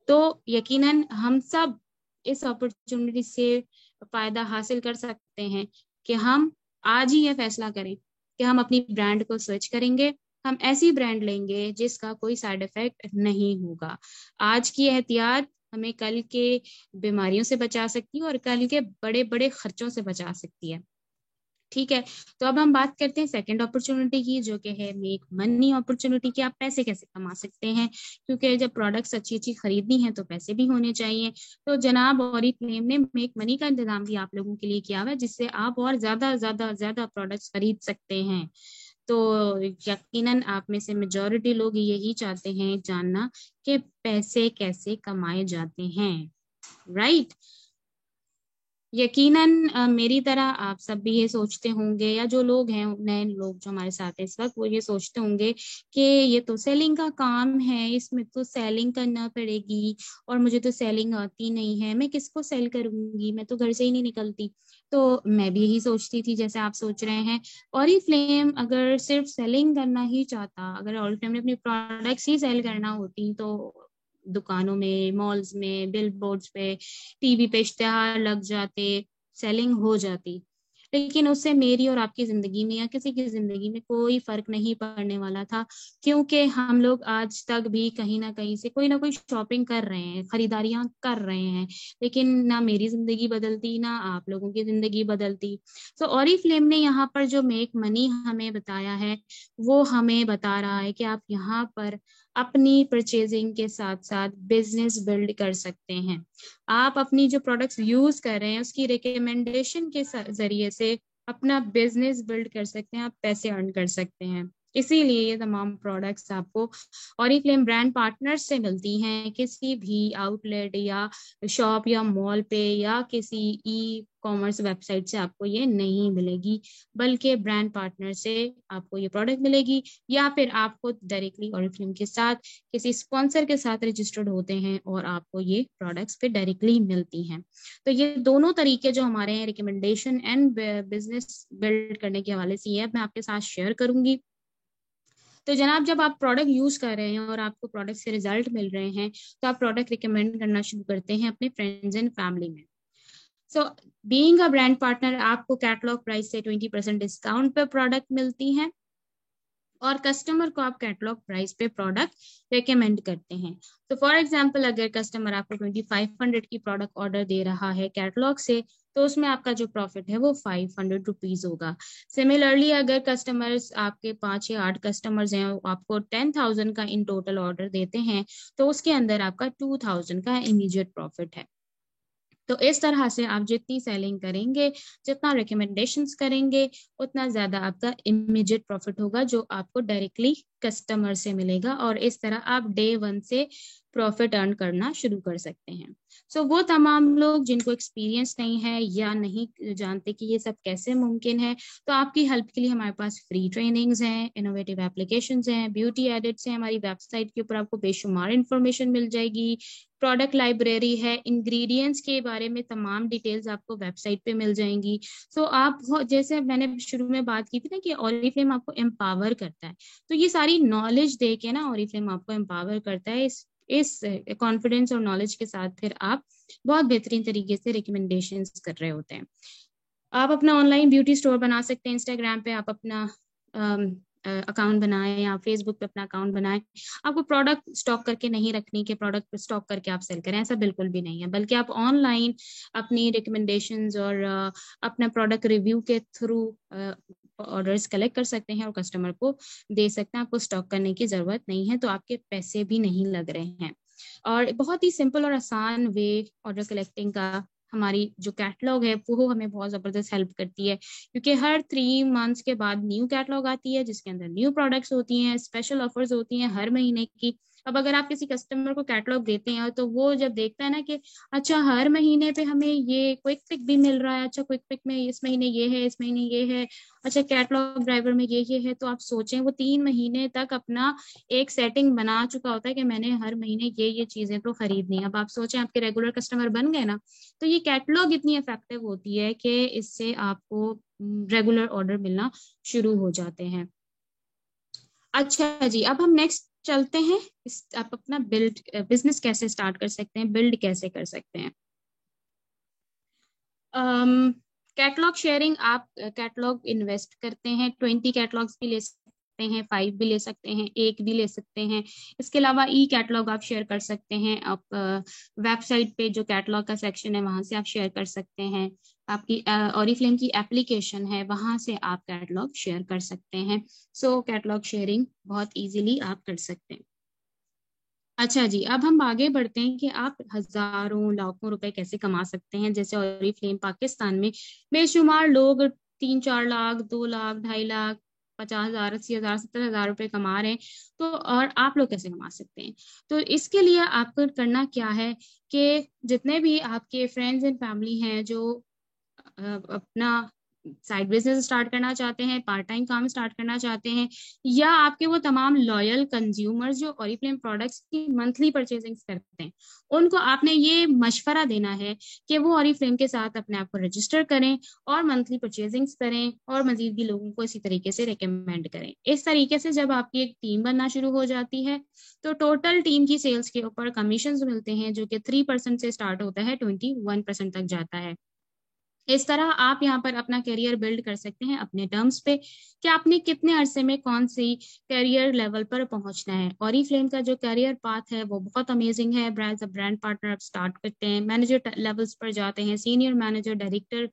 तो यकीनन हम सब इस अपॉर्चुनिटी से फायदा हासिल कर सकते हैं कि हम आज ही ये फैसला करें कि हम अपनी ब्रांड को स्विच करेंगे, हम ऐसी ब्रांड लेंगे जिसका कोई साइड इफेक्ट नहीं होगा। आज की एहतियात हमें कल के बीमारियों से बचा सकती है और कल के बड़े बड़े खर्चों से बचा सकती है। ठीक है, तो अब हम बात करते हैं सेकंड अपॉर्चुनिटी की, जो कि है मेक मनी अपॉर्चुनिटी, कि आप पैसे कैसे कमा सकते हैं, क्योंकि जब प्रोडक्ट्स अच्छी अच्छी खरीदनी है तो पैसे भी होने चाहिए। तो जनाब ऑरिफ्लेम ने मेक मनी का इंतजाम भी आप लोगों के लिए किया हुआ है, जिससे आप और ज्यादा ज्यादा ज्यादा प्रोडक्ट्स खरीद सकते हैं। तो यकीनन आप में से मेजॉरिटी लोग यही चाहते हैं जानना कि पैसे कैसे कमाए जाते हैं, राइट? यकीनन मेरी तरह आप सब भी ये सोचते होंगे, या जो लोग हैं नए लोग जो हमारे साथ हैं इस वक्त, वो ये सोचते होंगे कि ये तो सेलिंग का काम है, इसमें तो सेलिंग करना पड़ेगी, और मुझे तो सेलिंग आती नहीं है, मैं किसको सेल करूंगी, मैं तो घर से ही नहीं निकलती। तो मैं भी यही सोचती थी जैसे आप सोच रहे हैं। ऑरिफ्लेम अगर सिर्फ सेलिंग करना ही चाहता, अगर ऑरिफ्लेम ने अपनी प्रोडक्ट्स ही सेल करना होती, तो दुकानों में, मॉल्स में, बिल बोर्ड्स पे, टीवी पे इश्तेहार लग जाते, सेलिंग हो जाती। लेकिन उससे मेरी और आपकी जिंदगी में या किसी की जिंदगी में कोई फर्क नहीं पड़ने वाला था, क्योंकि हम लोग आज तक भी कहीं ना कहीं से कोई ना कोई शॉपिंग कर रहे हैं, खरीदारियां कर रहे हैं, लेकिन ना मेरी जिंदगी बदलती ना आप लोगों की जिंदगी बदलती। तो ऑरिफ्लेम ने यहाँ पर जो मेक मनी हमें बताया है, वो हमें बता रहा है कि आप यहाँ पर अपनी परचेजिंग के साथ साथ बिजनेस बिल्ड कर सकते हैं। आप अपनी जो प्रोडक्ट्स यूज कर रहे हैं उसकी रिकमेंडेशन के जरिए से अपना बिजनेस बिल्ड कर सकते हैं, आप पैसे अर्न कर सकते हैं। इसीलिए ये तमाम प्रोडक्ट्स आपको ऑरिफ्लेम ब्रांड पार्टनर से मिलती हैं, किसी भी आउटलेट या शॉप या मॉल पे या किसी ई कॉमर्स वेबसाइट से आपको ये नहीं मिलेगी, बल्कि ब्रांड पार्टनर से आपको ये प्रोडक्ट मिलेगी, या फिर आप खुद डायरेक्टली ऑरिफ्लेम के साथ किसी स्पॉन्सर के साथ रजिस्टर्ड होते हैं और आपको ये प्रोडक्ट्स पे डायरेक्टली मिलती हैं। तो ये दोनों तरीके जो हमारे हैं रिकमेंडेशन एंड बिजनेस बिल्ड करने के हवाले से, ये मैं आपके साथ शेयर करूंगी। तो जनाब जब आप प्रोडक्ट यूज कर रहे हैं और आपको प्रोडक्ट से रिजल्ट मिल रहे हैं तो आप प्रोडक्ट रिकमेंड करना शुरू करते हैं अपने फ्रेंड्स एंड फैमिली में। So being a brand partner आपको कैटलॉग प्राइस से 20% डिस्काउंट पे प्रोडक्ट मिलती हैं और कस्टमर को आप कैटलॉग प्राइस पे प्रोडक्ट रेकमेंड करते हैं। तो फॉर एग्जांपल अगर कस्टमर आपको 2500 की प्रोडक्ट ऑर्डर दे रहा है कैटलॉग से तो उसमें आपका जो प्रॉफिट है वो 500 रुपीज होगा। सिमिलरली अगर कस्टमर्स आपके 5 या 8 कस्टमर्स हैं आपको 10,000 का इन टोटल ऑर्डर देते हैं तो उसके अंदर आपका 2,000 का इमीडिएट प्रॉफिट है। तो इस तरह से आप जितनी सेलिंग करेंगे, जितना रिकमेंडेशंस करेंगे, उतना ज्यादा आपका इमीडिएट प्रॉफिट होगा जो आपको डायरेक्टली कस्टमर से मिलेगा और इस तरह आप डे 1 से प्रॉफिट अर्न करना शुरू कर सकते हैं। सो वो तमाम लोग जिनको एक्सपीरियंस नहीं है या नहीं जानते कि ये सब कैसे मुमकिन है, तो आपकी हेल्प के लिए हमारे पास फ्री ट्रेनिंग्स हैं, इनोवेटिव एप्लीकेशंस हैं, ब्यूटी एडिट्स हैं, हमारी वेबसाइट के ऊपर आपको बेशुमार इंफॉर्मेशन मिल जाएगी, प्रोडक्ट लाइब्रेरी है, इंग्रेडिएंट्स के बारे में तमाम डिटेल्स आपको वेबसाइट पे मिल जाएंगी। सो आप जैसे मैंने शुरू में बात की थी ना कि ऑरिफ्लेम आपको एम्पावर करता है, तो ये सारी नॉलेज दे के ना ऑरिफ्लेम आपको एम्पावर करता है। इस कॉन्फिडेंस और नॉलेज के साथ फिर आप बहुत बेहतरीन तरीके से रिकमेंडेशंस कर रहे होते हैं। आप अपना ऑनलाइन ब्यूटी स्टोर बना सकते हैं। इंस्टाग्राम पे आप अपना अकाउंट बनाएं या फेसबुक पे अपना अकाउंट बनाएं। आपको प्रोडक्ट स्टॉक करके नहीं रखनी कि प्रोडक्ट स्टॉक करके आप सेल करें, ऐसा बिल्कुल भी नहीं है, बल्कि आप ऑनलाइन अपनी रिकमेंडेशंस और अपना प्रोडक्ट रिव्यू के थ्रू ऑर्डर्स कलेक्ट कर सकते हैं और कस्टमर को दे सकते हैं। आपको स्टॉक करने की जरूरत नहीं है, तो आपके पैसे भी नहीं लग रहे हैं। और बहुत ही सिंपल और आसान वे ऑर्डर कलेक्टिंग का हमारी जो कैटलॉग है वो हमें बहुत जबरदस्त हेल्प करती है, क्योंकि हर 3 मंथ्स के बाद न्यू कैटलॉग आती है जिसके अंदर न्यू प्रोडक्ट्स होती हैं, स्पेशल ऑफर्स होती हैं हर महीने की। अब अगर आप किसी कस्टमर को कैटलॉग देते हैं तो वो जब देखता है ना कि अच्छा हर महीने पे हमें ये क्विक पिक भी मिल रहा है, अच्छा क्विक पिक में इस महीने ये है, इस महीने ये है, अच्छा कैटलॉग ड्राइवर में ये है, तो आप सोचें वो 3 महीने तक अपना एक सेटिंग बना चुका होता है कि मैंने हर महीने ये चीजें तो खरीदनी है। अब आप सोचें आपके रेगुलर कस्टमर बन गए ना, तो ये कैटलॉग इतनी इफेक्टिव होती है कि इससे आपको रेगुलर ऑर्डर मिलना शुरू हो जाते हैं। अच्छा जी, अब हम नेक्स्ट चलते हैं। आप अपना बिजनेस कैसे स्टार्ट कर सकते हैं, बिल्ड कैसे कर सकते हैं। कैटलॉग शेयरिंग, आप कैटलॉग इन्वेस्ट करते हैं, 20 कैटलॉग्स भी ले सकते हैं, 5 भी ले सकते हैं, 1 भी ले सकते हैं। इसके अलावा ई कैटलॉग आप शेयर कर सकते हैं। आप वेबसाइट पे जो कैटलॉग का सेक्शन है वहां से आप शेयर कर सकते हैं। आपकी ऑरिफ्लेम की एप्लीकेशन है वहां से आप कैटलॉग शेयर कर सकते हैं। सो कैटलॉग शेयरिंग बहुत इजीली आप कर सकते हैं। अच्छा जी, अब हम आगे बढ़ते हैं कि आप हजारों लाखों रुपए कैसे कमा सकते हैं। जैसे ऑरिफ्लेम पाकिस्तान में बेशुमार लोग 3-4 लाख, 2 लाख, 2.5 लाख, 50,000, 80,000, 70,000 रुपए कमा रहे हैं। तो और आप लोग कैसे कमा सकते हैं? तो इसके लिए आपको करना क्या है कि जितने भी आपके फ्रेंड्स एंड फैमिली हैं जो अपना साइड बिजनेस स्टार्ट करना चाहते हैं, पार्ट टाइम काम स्टार्ट करना चाहते हैं, या आपके वो तमाम लॉयल कंज्यूमर्स जो ऑरिफ्लेम प्रोडक्ट्स की मंथली परचेजिंग करते हैं, उनको आपने ये मशवरा देना है कि वो ऑरिफ्लेम के साथ अपने आप को रजिस्टर करें और मंथली परचेजिंग्स करें और मजीद भी लोगों को इसी तरीके से रिकमेंड करें। इस तरीके से जब आपकी एक टीम बनना शुरू हो जाती है तो टोटल टीम की सेल्स के ऊपर कमीशन मिलते हैं जो कि 3% से स्टार्ट होता है, 21% तक जाता है। इस तरह आप यहाँ पर अपना करियर बिल्ड कर सकते हैं अपने टर्म्स पे कि आपने कितने अरसे में कौन सी करियर लेवल पर पहुंचना है। ऑरिफ्लेम का जो करियर पाथ है वो बहुत अमेजिंग है। ब्रांड पार्टनर आप स्टार्ट करते हैं, मैनेजर लेवल्स पर जाते हैं, senior manager, director,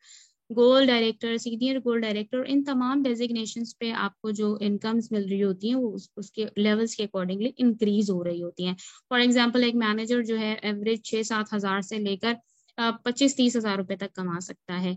gold director, senior gold director, इन तमाम डेजिग्नेशंस पे आपको जो इनकम्स मिल रही होती हैं वो उसके लेवल्स के अकॉर्डिंगली इंक्रीज हो रही होती हैं। फॉर एग्जांपल एक मैनेजर जो है एवरेज 6-7 हजार से लेकर 25-30 हजार रुपए तक कमा सकता है।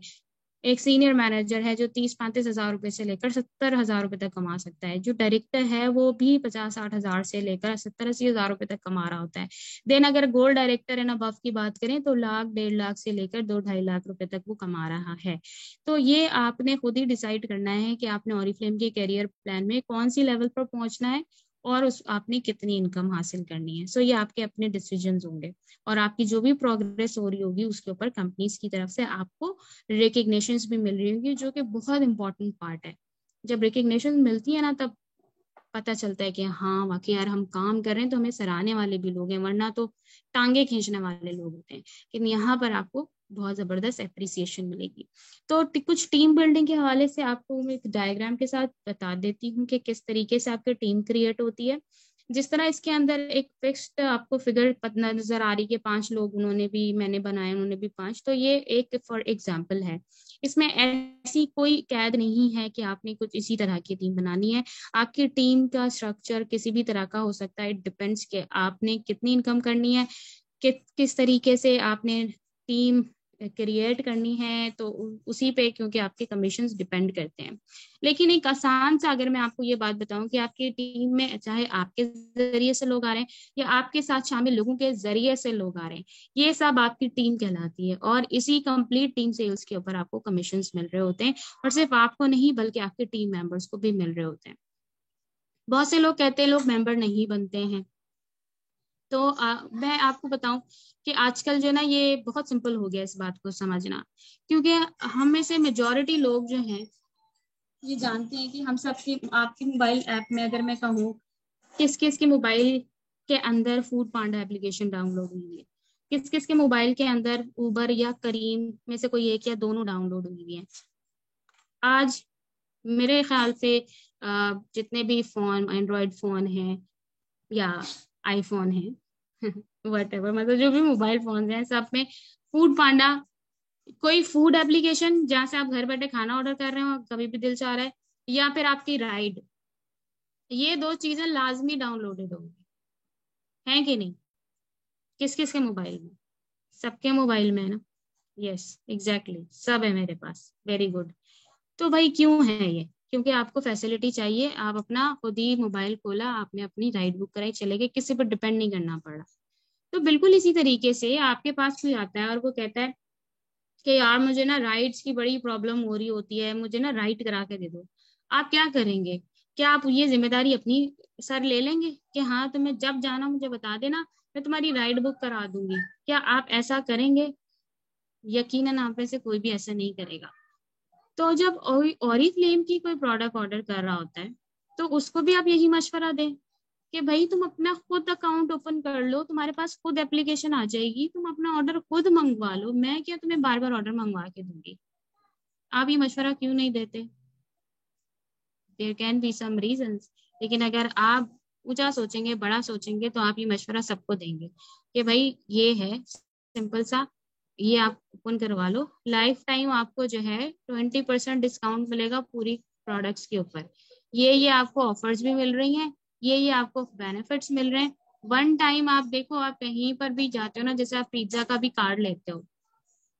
एक सीनियर मैनेजर है जो 30-35 हजार रुपए से लेकर 70 हजार रुपए तक कमा सकता है। जो डायरेक्टर है वो भी 50-60 हजार से लेकर 70-80 हजार रुपए तक कमा रहा होता है। देन अगर गोल्ड डायरेक्टर एंड अबव की बात करें तो लाख, 1.5 लाख से लेकर 2-2.5 लाख रुपए तक वो कमा रहा है। तो ये आपने खुद ही डिसाइड करना है कि आपने ऑरिफ्लेम के करियर प्लान में कौन सी लेवल पर पहुंचना है और उस आपने कितनी इनकम हासिल करनी है। सो ये आपके अपने डिसीजंस होंगे और आपकी जो भी प्रोग्रेस हो रही होगी उसके ऊपर कंपनीज की तरफ से आपको रिकग्निशंस भी मिल रही होंगी, जो कि बहुत इंपॉर्टेंट पार्ट है। जब रिकग्निशन मिलती है ना तब पता चलता है कि हाँ वाकई यार हम काम कर रहे हैं तो हमें सराहने वाले भी लोग हैं, वरना तो टांगे खींचने वाले लोग होते हैं। लेकिन यहाँ पर आपको बहुत जबरदस्त एप्रिसिएशन मिलेगी। तो कुछ टीम बिल्डिंग के हवाले से आपको मैं एक डायग्राम के साथ बता देती हूँ कि किस तरीके से आपकी टीम क्रिएट होती है। जिस तरह इसके अंदर एक फिक्स्ड आपको फिगर पता नजर आ रही है कि 5 लोग उन्होंने भी, मैंने बनाए उन्होंने भी 5, तो ये एक फॉर एग्जाम्पल है। इसमें ऐसी कोई कैद नहीं है कि आपने कुछ इसी तरह की टीम बनानी है। आपकी टीम का स्ट्रक्चर किसी भी तरह का हो सकता है, इट डिपेंड्स कि आपने कितनी इनकम करनी है, किस तरीके से आपने टीम क्रिएट करनी है, तो उसी पे क्योंकि आपके कमीशंस डिपेंड करते हैं। लेकिन एक आसान सा अगर मैं आपको ये बात बताऊं कि आपकी टीम में चाहे आपके जरिए से लोग आ रहे हैं या आपके साथ शामिल लोगों के जरिए से लोग आ रहे हैं, ये सब आपकी टीम कहलाती है। और इसी कंप्लीट टीम सेल्स के ऊपर आपको कमीशंस मिल रहे होते हैं, और सिर्फ आपको नहीं बल्कि आपके टीम मेंबर्स को भी मिल रहे होते हैं। बहुत से लोग कहते हैं लोग मेंबर नहीं बनते हैं, तो मैं आपको बताऊं कि आजकल जो है ना ये बहुत सिंपल हो गया इस बात को समझना, क्योंकि हम में से मेजोरिटी लोग जो हैं ये जानते हैं कि हम सबके, आपके मोबाइल ऐप में अगर मैं कहूँ किस किस के मोबाइल के अंदर फूड पांडा एप्लीकेशन डाउनलोड हुई है, किस किस के मोबाइल के अंदर उबर या करीम में से कोई एक या दोनों डाउनलोड हुई है। आज मेरे ख्याल से जितने भी फोन, एंड्रॉयड फोन है या आईफोन है वट एवर, मतलब जो भी मोबाइल फोन हैं सब में फूड पांडा, कोई फूड एप्लीकेशन जहां से आप घर बैठे खाना ऑर्डर कर रहे हो कभी भी दिल चाह रहा है, या फिर आपकी राइड, ये दो चीजें लाजमी डाउनलोडेड होंगी, है कि नहीं? किस किस के मोबाइल में? सबके मोबाइल में है ना? यस एग्जैक्टली, सब है मेरे पास, वेरी गुड। तो भाई क्यों है ये? क्योंकि आपको फैसिलिटी चाहिए, आप अपना खुद ही मोबाइल खोला, आपने अपनी राइड बुक कराई, चले गए, किसी पर डिपेंड नहीं करना पड़ा। तो बिल्कुल इसी तरीके से आपके पास कोई आता है और वो कहता है कि यार मुझे ना राइड्स की बड़ी प्रॉब्लम हो रही होती है, मुझे ना राइड करा के दे दो। आप क्या करेंगे? क्या आप ये जिम्मेदारी अपनी सर ले लेंगे कि हाँ तुम्हें जब जाना मुझे बता देना, मैं तुम्हारी राइड बुक करा दूंगी? क्या आप ऐसा करेंगे? यकीनन आप में से कोई भी ऐसा नहीं करेगा। तो जब ओरिफ्लेम की कोई प्रोडक्ट ऑर्डर कर रहा होता है तो उसको भी आप यही मशवरा दें कि भाई तुम अपना खुद अकाउंट ओपन कर लो, तुम्हारे पास खुद एप्लीकेशन आ जाएगी, तुम अपना ऑर्डर खुद मंगवा लो, मैं क्या तुम्हें बार बार ऑर्डर मंगवा के दूंगी। आप ये मशवरा क्यों नहीं देते? There can be some reasons. लेकिन अगर आप ऊंचा सोचेंगे, बड़ा सोचेंगे, तो आप ये मशवरा सबको देंगे कि भाई ये है सिंपल सा, ये आप ओपन करवा लो, लाइफ टाइम आपको जो है 20% डिस्काउंट मिलेगा पूरी प्रोडक्ट्स के ऊपर, ये आपको ऑफर्स भी मिल रही हैं, ये आपको बेनिफिट्स मिल रहे हैं। वन टाइम आप देखो, आप कहीं पर भी जाते हो ना, जैसे आप पिज्जा का भी कार्ड लेते हो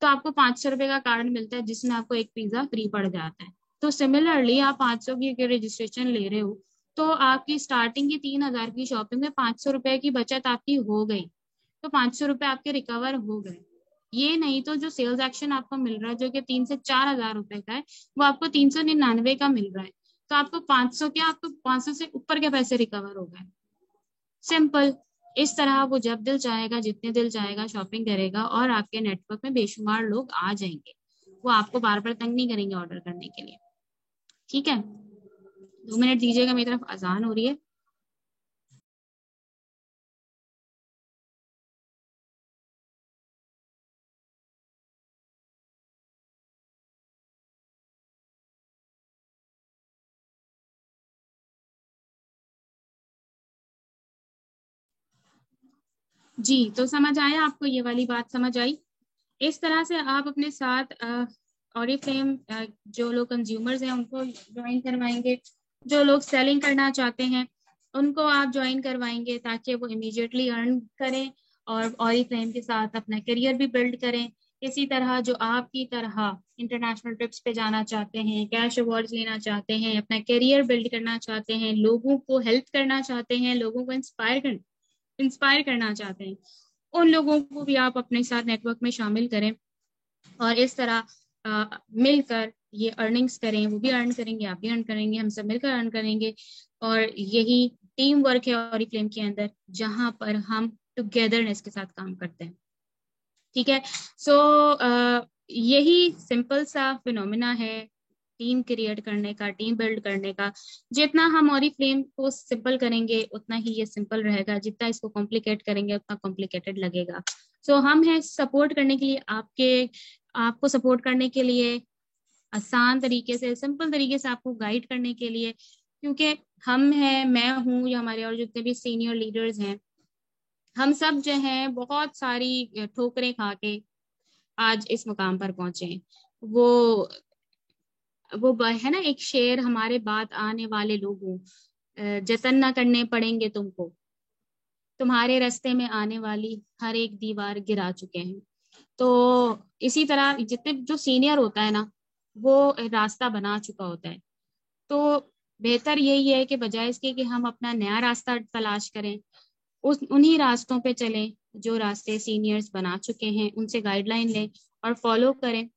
तो आपको 500 रुपए का कार्ड मिलता है जिसमें आपको एक पिज्जा फ्री पड़ जाता है। तो सिमिलरली आप 500 की अगर रजिस्ट्रेशन ले रहे हो तो आपकी स्टार्टिंग की 3,000 की शॉपिंग में 500 रुपए की बचत आपकी हो गई, तो 500 रुपए आपके रिकवर हो गए। ये नहीं तो जो सेल्स एक्शन आपको मिल रहा है जो कि 3 से 4 हजार रुपए का है, वो आपको 399 का मिल रहा है, तो आपको 500 क्या, आपको 500 से ऊपर के पैसे रिकवर हो गए। सिंपल। इस तरह वो जब दिल चाहेगा, जितने दिल चाहेगा शॉपिंग करेगा और आपके नेटवर्क में बेशुमार लोग आ जाएंगे, वो आपको बार बार तंग नहीं करेंगे ऑर्डर करने के लिए। ठीक है, 2 मिनट दीजिएगा, मेरी तरफ अजान हो रही है। जी, तो समझ आया आपको? ये वाली बात समझ आई? इस तरह से आप अपने साथ ऑरिफ्लेम जो लोग कंज्यूमर्स हैं उनको ज्वाइन करवाएंगे, जो लोग सेलिंग करना चाहते हैं उनको आप ज्वाइन करवाएंगे ताकि वो इमीडिएटली अर्न करें और ऑरिफ्लेम के साथ अपना करियर भी बिल्ड करें। इसी तरह जो आपकी तरह इंटरनेशनल ट्रिप्स पे जाना चाहते हैं, कैश अवार्ड्स लेना चाहते हैं, अपना करियर बिल्ड करना चाहते हैं, लोगों को हेल्प करना चाहते हैं, लोगों को इंस्पायर करना चाहते हैं, उन लोगों को भी आप अपने साथ नेटवर्क में शामिल करें और इस तरह मिलकर ये अर्निंग्स करें, वो भी अर्न करेंगे, आप भी अर्न करेंगे, हम सब मिलकर अर्न करेंगे। और यही टीम वर्क है ऑरिफ्लेम के अंदर, जहां पर हम टुगेदरनेस के साथ काम करते हैं। ठीक है, सो यही सिंपल सा फिनोमिना है टीम क्रिएट करने का, टीम बिल्ड करने का। जितना हम ऑरिफ्लेम को सिंपल करेंगे उतना ही ये सिंपल रहेगा, जितना इसको कॉम्प्लिकेट करेंगे उतना कॉम्प्लिकेटेड लगेगा। सो हम हैं सपोर्ट करने के लिए, आपको सपोर्ट करने के लिए, आसान तरीके से, सिंपल तरीके से आपको गाइड करने के लिए। क्योंकि हम हैं, मैं हूँ, या हमारे और जितने भी सीनियर लीडर्स हैं, हम सब जो हैं बहुत सारी ठोकरें खा के आज इस मुकाम पर पहुंचे हैं। वो है ना एक शेर, हमारे बाद आने वाले लोगों, जतन ना करने पड़ेंगे तुमको, तुम्हारे रास्ते में आने वाली हर एक दीवार गिरा चुके हैं। तो इसी तरह जितने जो सीनियर होता है ना, वो रास्ता बना चुका होता है। तो बेहतर यही है कि बजाय इसके कि हम अपना नया रास्ता तलाश करें, उन्हीं रास्तों पे चलें जो रास्ते सीनियर्स बना चुके हैं, उनसे गाइडलाइन लें और फॉलो करें।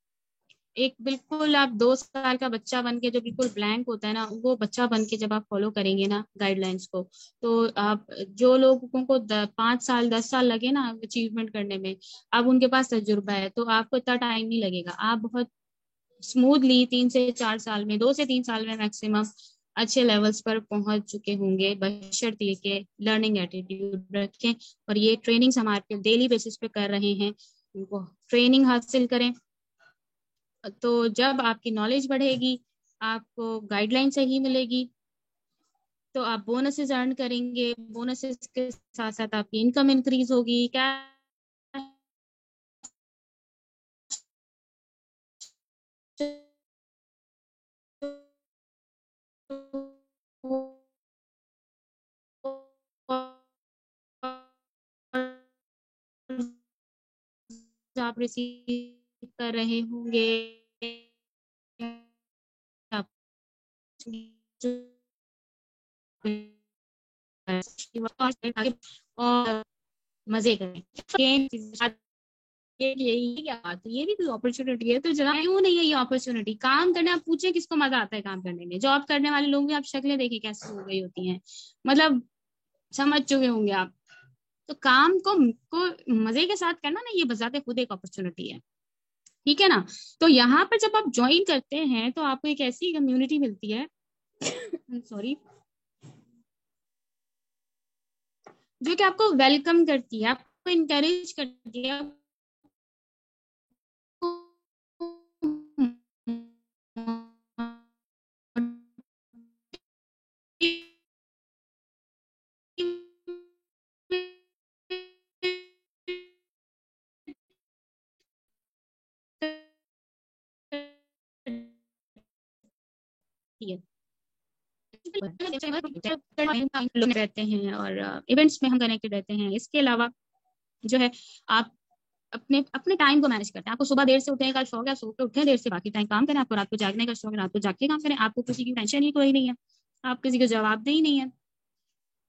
एक बिल्कुल आप 2 साल का बच्चा बन के, जो बिल्कुल ब्लैंक होता है ना, वो बच्चा बन के जब आप फॉलो करेंगे ना गाइडलाइंस को, तो आप, जो लोगों को 5 साल 10 साल लगे ना अचीवमेंट करने में, अब उनके पास तजुर्बा है, तो आपको इतना टाइम नहीं लगेगा। आप बहुत स्मूथली 3 से 4 साल में, 2 से 3 साल में मैक्सिमम अच्छे लेवल्स पर पहुंच चुके होंगे, बशर्ते के लर्निंग एटीट्यूड रखें। और ये ट्रेनिंग्स हमारे डेली बेसिस पे कर रहे हैं, उनको ट्रेनिंग हासिल करें। तो जब आपकी नॉलेज बढ़ेगी, आपको गाइडलाइन सही मिलेगी, तो आप बोनसेस अर्न करेंगे, बोनसेस के साथ साथ आपकी इनकम इंक्रीज होगी, क्या आप रिसीव कर रहे होंगे, आप और मजे करें। यही क्या बात है, ये भी कोई अपॉर्चुनिटी है, तो जरा क्यों नहीं है ये अपॉर्चुनिटी। काम करने, आप पूछे किसको मजा आता है काम करने में, जॉब करने वाले लोग भी आप शक्लें देखिए कैसे हो गई होती हैं, मतलब समझ चुके होंगे आप। तो काम को मजे के साथ करना ना, ये बजाते खुद एक अपॉर्चुनिटी है, ठीक है ना। तो यहाँ पर जब आप ज्वाइन करते हैं तो आपको एक ऐसी कम्युनिटी मिलती है सॉरी, जो कि आपको वेलकम करती है, आपको इनकरेज करती है, रहते हैं और इवेंट्स में हम कनेक्टेड रहते हैं। इसके अलावा जो है, आप अपने अपने टाइम को मैनेज करते हैं। आपको सुबह देर से उठने का शौक है, सो के उठे देर से, बाकी टाइम काम करें। आपको रात को जागने का शौक है, रात को जाग के काम करें। आपको किसी की टेंशन ही कोई नहीं है, आप किसी को जवाब दे ही नहीं है,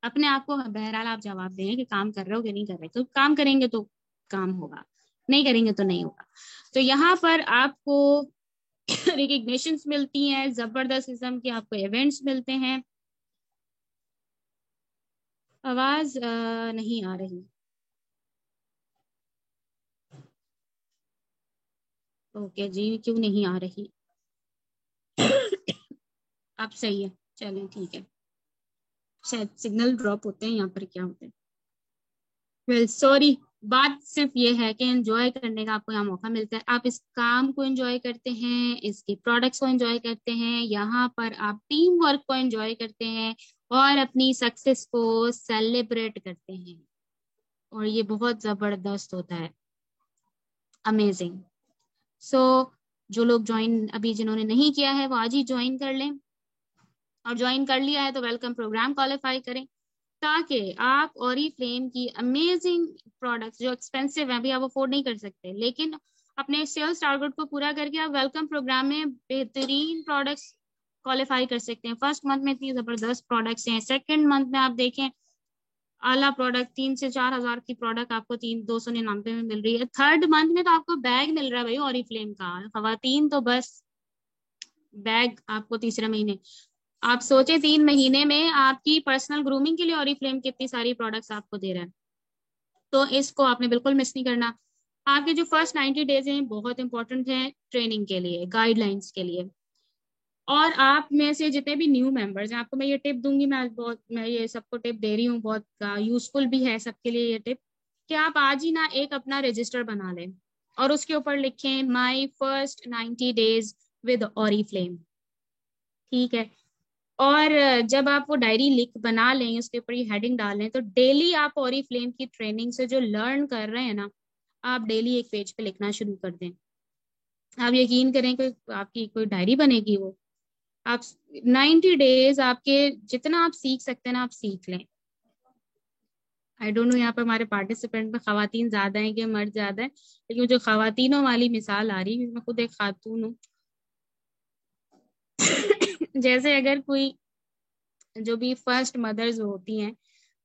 अपने आप को बहरहाल आप जवाब दें कि काम कर रहे हो कि नहीं कर रहे। तो काम करेंगे तो काम होगा, नहीं करेंगे तो नहीं होगा। तो यहाँ पर आपको रिकग्निशंस मिलती हैं, जबरदस्त किस्म के आपको इवेंट्स मिलते हैं। आवाज नहीं आ रही, ओके जी, क्यों नहीं आ रही? अब सही है, चलें ठीक है। शायद सिग्नल ड्रॉप होते हैं यहाँ पर, क्या होते हैं, वेल सॉरी। बात सिर्फ ये है कि एंजॉय करने का आपको यहाँ मौका मिलता है, आप इस काम को एंजॉय करते हैं, इसके प्रोडक्ट्स को एंजॉय करते हैं, यहाँ पर आप टीम वर्क को एंजॉय करते हैं और अपनी सक्सेस को सेलिब्रेट करते हैं। और ये बहुत जबरदस्त होता है, अमेजिंग। सो जो लोग ज्वाइन, अभी जिन्होंने नहीं किया है वो आज ही ज्वाइन कर लें, और ज्वाइन कर लिया है तो वेलकम प्रोग्राम क्वालिफाई करें, ताकि आप ओरिफ्लेम की अमेजिंग प्रोडक्ट्स जो एक्सपेंसिव हैं, अभी आप अफोर्ड नहीं कर सकते, लेकिन अपने सेल्स टारगेट को पूरा करके आप वेलकम प्रोग्राम में बेहतरीन प्रोडक्ट्स क्वालिफाई कर सकते हैं। फर्स्ट मंथ में इतनी जबरदस्त प्रोडक्ट्स हैं, सेकंड मंथ में आप देखें आला प्रोडक्ट 3 से 4 हजार की प्रोडक्ट आपको 299 में मिल रही है। थर्ड मंथ में तो आपको बैग मिल रहा है भाई ओरिफ्लेम का, खवातीन तो बस बैग आपको तीसरे महीने। आप सोचे 3 महीने में आपकी पर्सनल ग्रूमिंग के लिए ओरिफ्लेम कितनी सारी प्रोडक्ट्स आपको दे रहा है, तो इसको आपने बिल्कुल मिस नहीं करना। आपके जो फर्स्ट 90 डेज हैं बहुत इंपॉर्टेंट हैं ट्रेनिंग के लिए, गाइडलाइंस के लिए। और आप में से जितने भी न्यू मेंबर्स हैं, आपको मैं ये टिप दूंगी, मैं ये सबको टिप दे रही हूँ, बहुत यूजफुल भी है सबके लिए ये टिप, कि आप आज ही ना एक अपना रजिस्टर बना लें और उसके ऊपर लिखें my first 90 days with Oriflame. ठीक है। और जब आप वो डायरी लिख बना लें, उसके ऊपर ये हेडिंग डाल लें, तो डेली आप ऑरिफ्लेम की ट्रेनिंग से जो लर्न कर रहे हैं ना, आप डेली एक पेज पे लिखना शुरू कर दें। आप यकीन करें कि आपकी कोई डायरी बनेगी वो। आप 90 डेज आपके जितना आप सीख सकते हैं ना, आप सीख लें। आई डोंट नो यहाँ पर हमारे पार्टिसिपेंट में खवातीन ज्यादा हैं कि मर्द ज्यादा है, लेकिन जो खवातीनों वाली मिसाल आ रही है, मैं खुद एक खातून हूँ। जैसे अगर कोई जो भी फर्स्ट मदर्स होती हैं,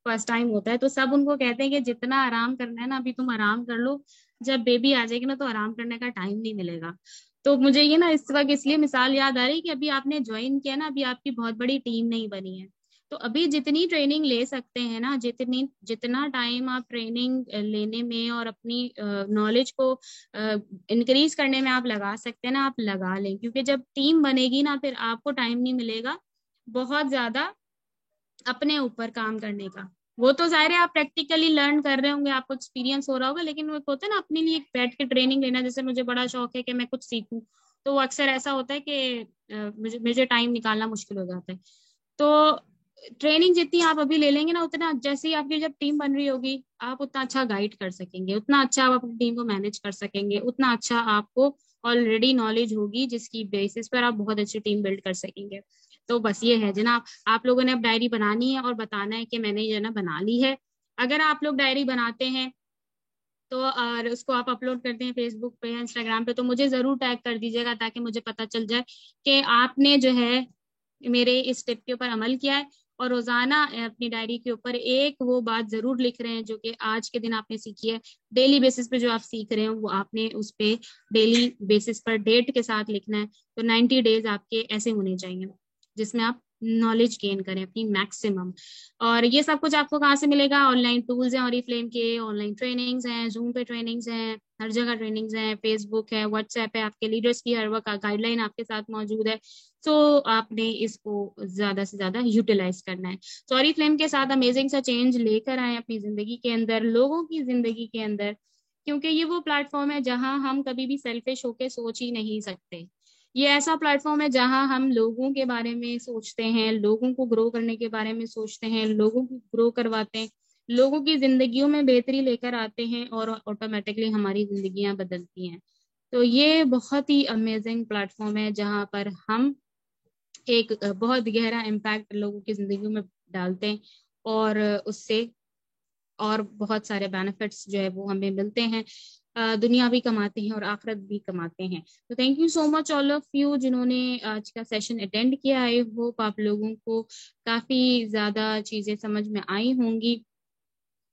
फर्स्ट टाइम होता है, तो सब उनको कहते हैं कि जितना आराम करना है ना अभी तुम आराम कर लो, जब बेबी आ जाएगी ना तो आराम करने का टाइम नहीं मिलेगा। तो मुझे ये ना इस वक्त इसलिए मिसाल याद आ रही है कि अभी आपने ज्वाइन किया ना, अभी आपकी बहुत बड़ी टीम नहीं बनी है। तो अभी जितनी ट्रेनिंग ले सकते हैं ना, जितना टाइम आप ट्रेनिंग लेने में और अपनी नॉलेज को इंक्रीज करने में आप लगा सकते हैं ना, आप लगा लें, क्योंकि जब टीम बनेगी ना फिर आपको टाइम नहीं मिलेगा बहुत ज्यादा अपने ऊपर काम करने का। वो तो जाहिर है आप प्रैक्टिकली लर्न कर रहे होंगे, आपको एक्सपीरियंस हो रहा होगा, लेकिन वो एक होता है ना अपने लिए एक बैठ के ट्रेनिंग लेना। जैसे मुझे बड़ा शौक है कि मैं कुछ सीखूं, तो वो अक्सर ऐसा होता है कि मुझे मुझे टाइम निकालना मुश्किल हो जाता है। तो ट्रेनिंग जितनी आप अभी ले लेंगे ना, उतना जैसे ही आपकी जब टीम बन रही होगी, आप उतना अच्छा गाइड कर सकेंगे, उतना अच्छा आप अपनी टीम को मैनेज कर सकेंगे, उतना अच्छा आपको ऑलरेडी नॉलेज होगी जिसकी बेसिस पर आप बहुत अच्छी टीम बिल्ड कर सकेंगे। तो बस ये है जनाब, आप लोगों ने अब डायरी बनानी है और बताना है कि मैंने ये ना बना ली है। अगर आप लोग डायरी बनाते हैं तो और उसको आप अपलोड करते हैं फेसबुक पे या इंस्टाग्राम पे, तो मुझे जरूर टैग कर दीजिएगा ताकि मुझे पता चल जाए कि आपने जो है मेरे इस टिप के ऊपर अमल किया है। और रोजाना अपनी डायरी के ऊपर एक वो बात जरूर लिख रहे हैं जो कि आज के दिन आपने सीखी है। डेली बेसिस पे जो आप सीख रहे हो वो आपने उस पे डेली बेसिस पर डेट के साथ लिखना है। तो 90 डेज आपके ऐसे होने चाहिए जिसमें आप नॉलेज गेन करें अपनी मैक्सिमम। और ये सब कुछ आपको कहाँ से मिलेगा? ऑनलाइन टूल्स हैं ऑरिफ्लेम के, ऑनलाइन ट्रेनिंग्स हैं, जूम पे ट्रेनिंग्स हैं, हर जगह ट्रेनिंग्स हैं, फेसबुक है, व्हाट्सएप है, आपके लीडर्स की हर वक्त गाइडलाइन आपके साथ मौजूद है। सो आपने इसको ज्यादा से ज्यादा यूटिलाइज करना है। सॉरी फ्लेम के साथ अमेजिंग सा चेंज लेकर आए अपनी जिंदगी के अंदर, लोगों की जिंदगी के अंदर, क्योंकि ये वो प्लेटफॉर्म है जहां हम कभी भी सेल्फिश होके सोच ही नहीं सकते। ये ऐसा प्लेटफॉर्म है जहां हम लोगों के बारे में सोचते हैं, लोगों को ग्रो करने के बारे में सोचते हैं, लोगों को ग्रो करवाते हैं, लोगों की जिंदगियों में बेहतरी लेकर आते हैं और ऑटोमेटिकली हमारी जिंदगियां बदलती हैं। तो ये बहुत ही अमेजिंग प्लेटफॉर्म है जहां पर हम एक बहुत गहरा इम्पैक्ट लोगों की जिंदगी में डालते हैं और उससे और बहुत सारे बेनिफिट्स जो है वो हमें मिलते हैं। दुनिया भी कमाते हैं और आखिरत भी कमाते हैं। तो thank you so much all of you जिन्होंने आज का सेशन अटेंड किया। आई होप आप लोगों को काफी ज्यादा चीजें समझ में आई होंगी।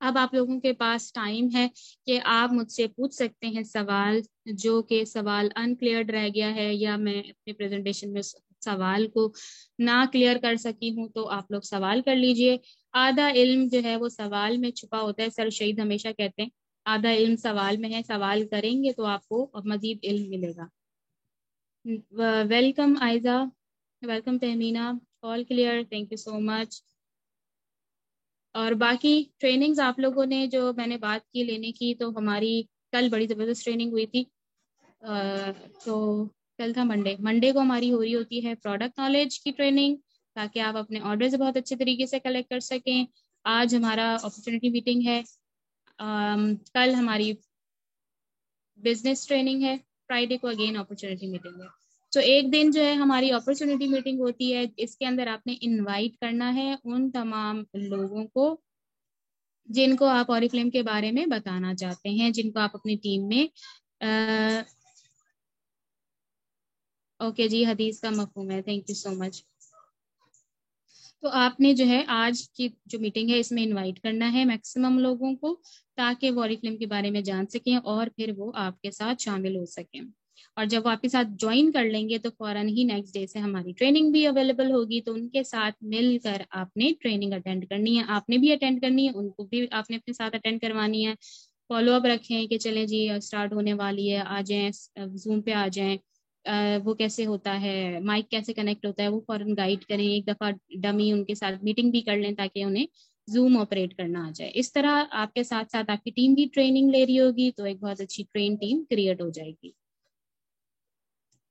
अब आप लोगों के पास टाइम है कि आप मुझसे पूछ सकते हैं सवाल, जो कि सवाल अनक्लियर रह गया है या मैं अपने प्रेजेंटेशन में सवाल को ना क्लियर कर सकी हूँ, तो आप लोग सवाल कर लीजिए। आधा इल्म जो है वो सवाल में छुपा होता है, सर शहीद हमेशा कहते हैं आधा इल्म सवाल में है, सवाल करेंगे तो आपको मजीद इल्म मिलेगा। Welcome Aiza, welcome Tahmina, all clear, thank you so much. और बाकी ट्रेनिंग्स आप लोगों ने जो मैंने बात की लेने की, तो हमारी कल बड़ी ज़बरदस्त ट्रेनिंग हुई थी। तो कल था मंडे, मंडे को हमारी हो रही होती है प्रोडक्ट नॉलेज की ट्रेनिंग, ताकि आप अपने ऑर्डर्स बहुत अच्छे तरीके से कलेक्ट कर सकें। आज हमारा अपॉर्चुनिटी मीटिंग है। कल हमारी बिजनेस ट्रेनिंग है। फ्राइडे को अगेन अपॉर्चुनिटी मीटिंग है। तो एक दिन जो है हमारी अपॉर्चुनिटी मीटिंग होती है, इसके अंदर आपने इनवाइट करना है उन तमाम लोगों को जिनको आप ऑरिफ्लेम के बारे में बताना चाहते हैं, जिनको आप अपनी टीम में ओके जी, हदीस का मफहूम है, थैंक यू सो मच। तो आपने जो है आज की जो मीटिंग है इसमें इनवाइट करना है मैक्सिमम लोगों को, ताकि वो ऑरिफ्लेम के बारे में जान सकें और फिर वो आपके साथ शामिल हो सकें। और जब वो आपके साथ ज्वाइन कर लेंगे तो फौरन ही नेक्स्ट डे से हमारी ट्रेनिंग भी अवेलेबल होगी, तो उनके साथ मिलकर आपने ट्रेनिंग अटेंड करनी है, आपने भी अटेंड करनी है, उनको भी आपने अपने साथ अटेंड करवानी है। फॉलो अप रखें कि चलें जी स्टार्ट होने वाली है, आ जाएं, जूम पे आ जाएं। वो कैसे होता है, माइक कैसे कनेक्ट होता है, वो फौरन गाइड करें। एक दफ़ा डमी उनके साथ मीटिंग भी कर लें ताकि उन्हें जूम ऑपरेट करना आ जाए। इस तरह आपके साथ साथ आपकी टीम भी ट्रेनिंग ले रही होगी, तो एक बहुत अच्छी ट्रेन टीम क्रिएट हो जाएगी।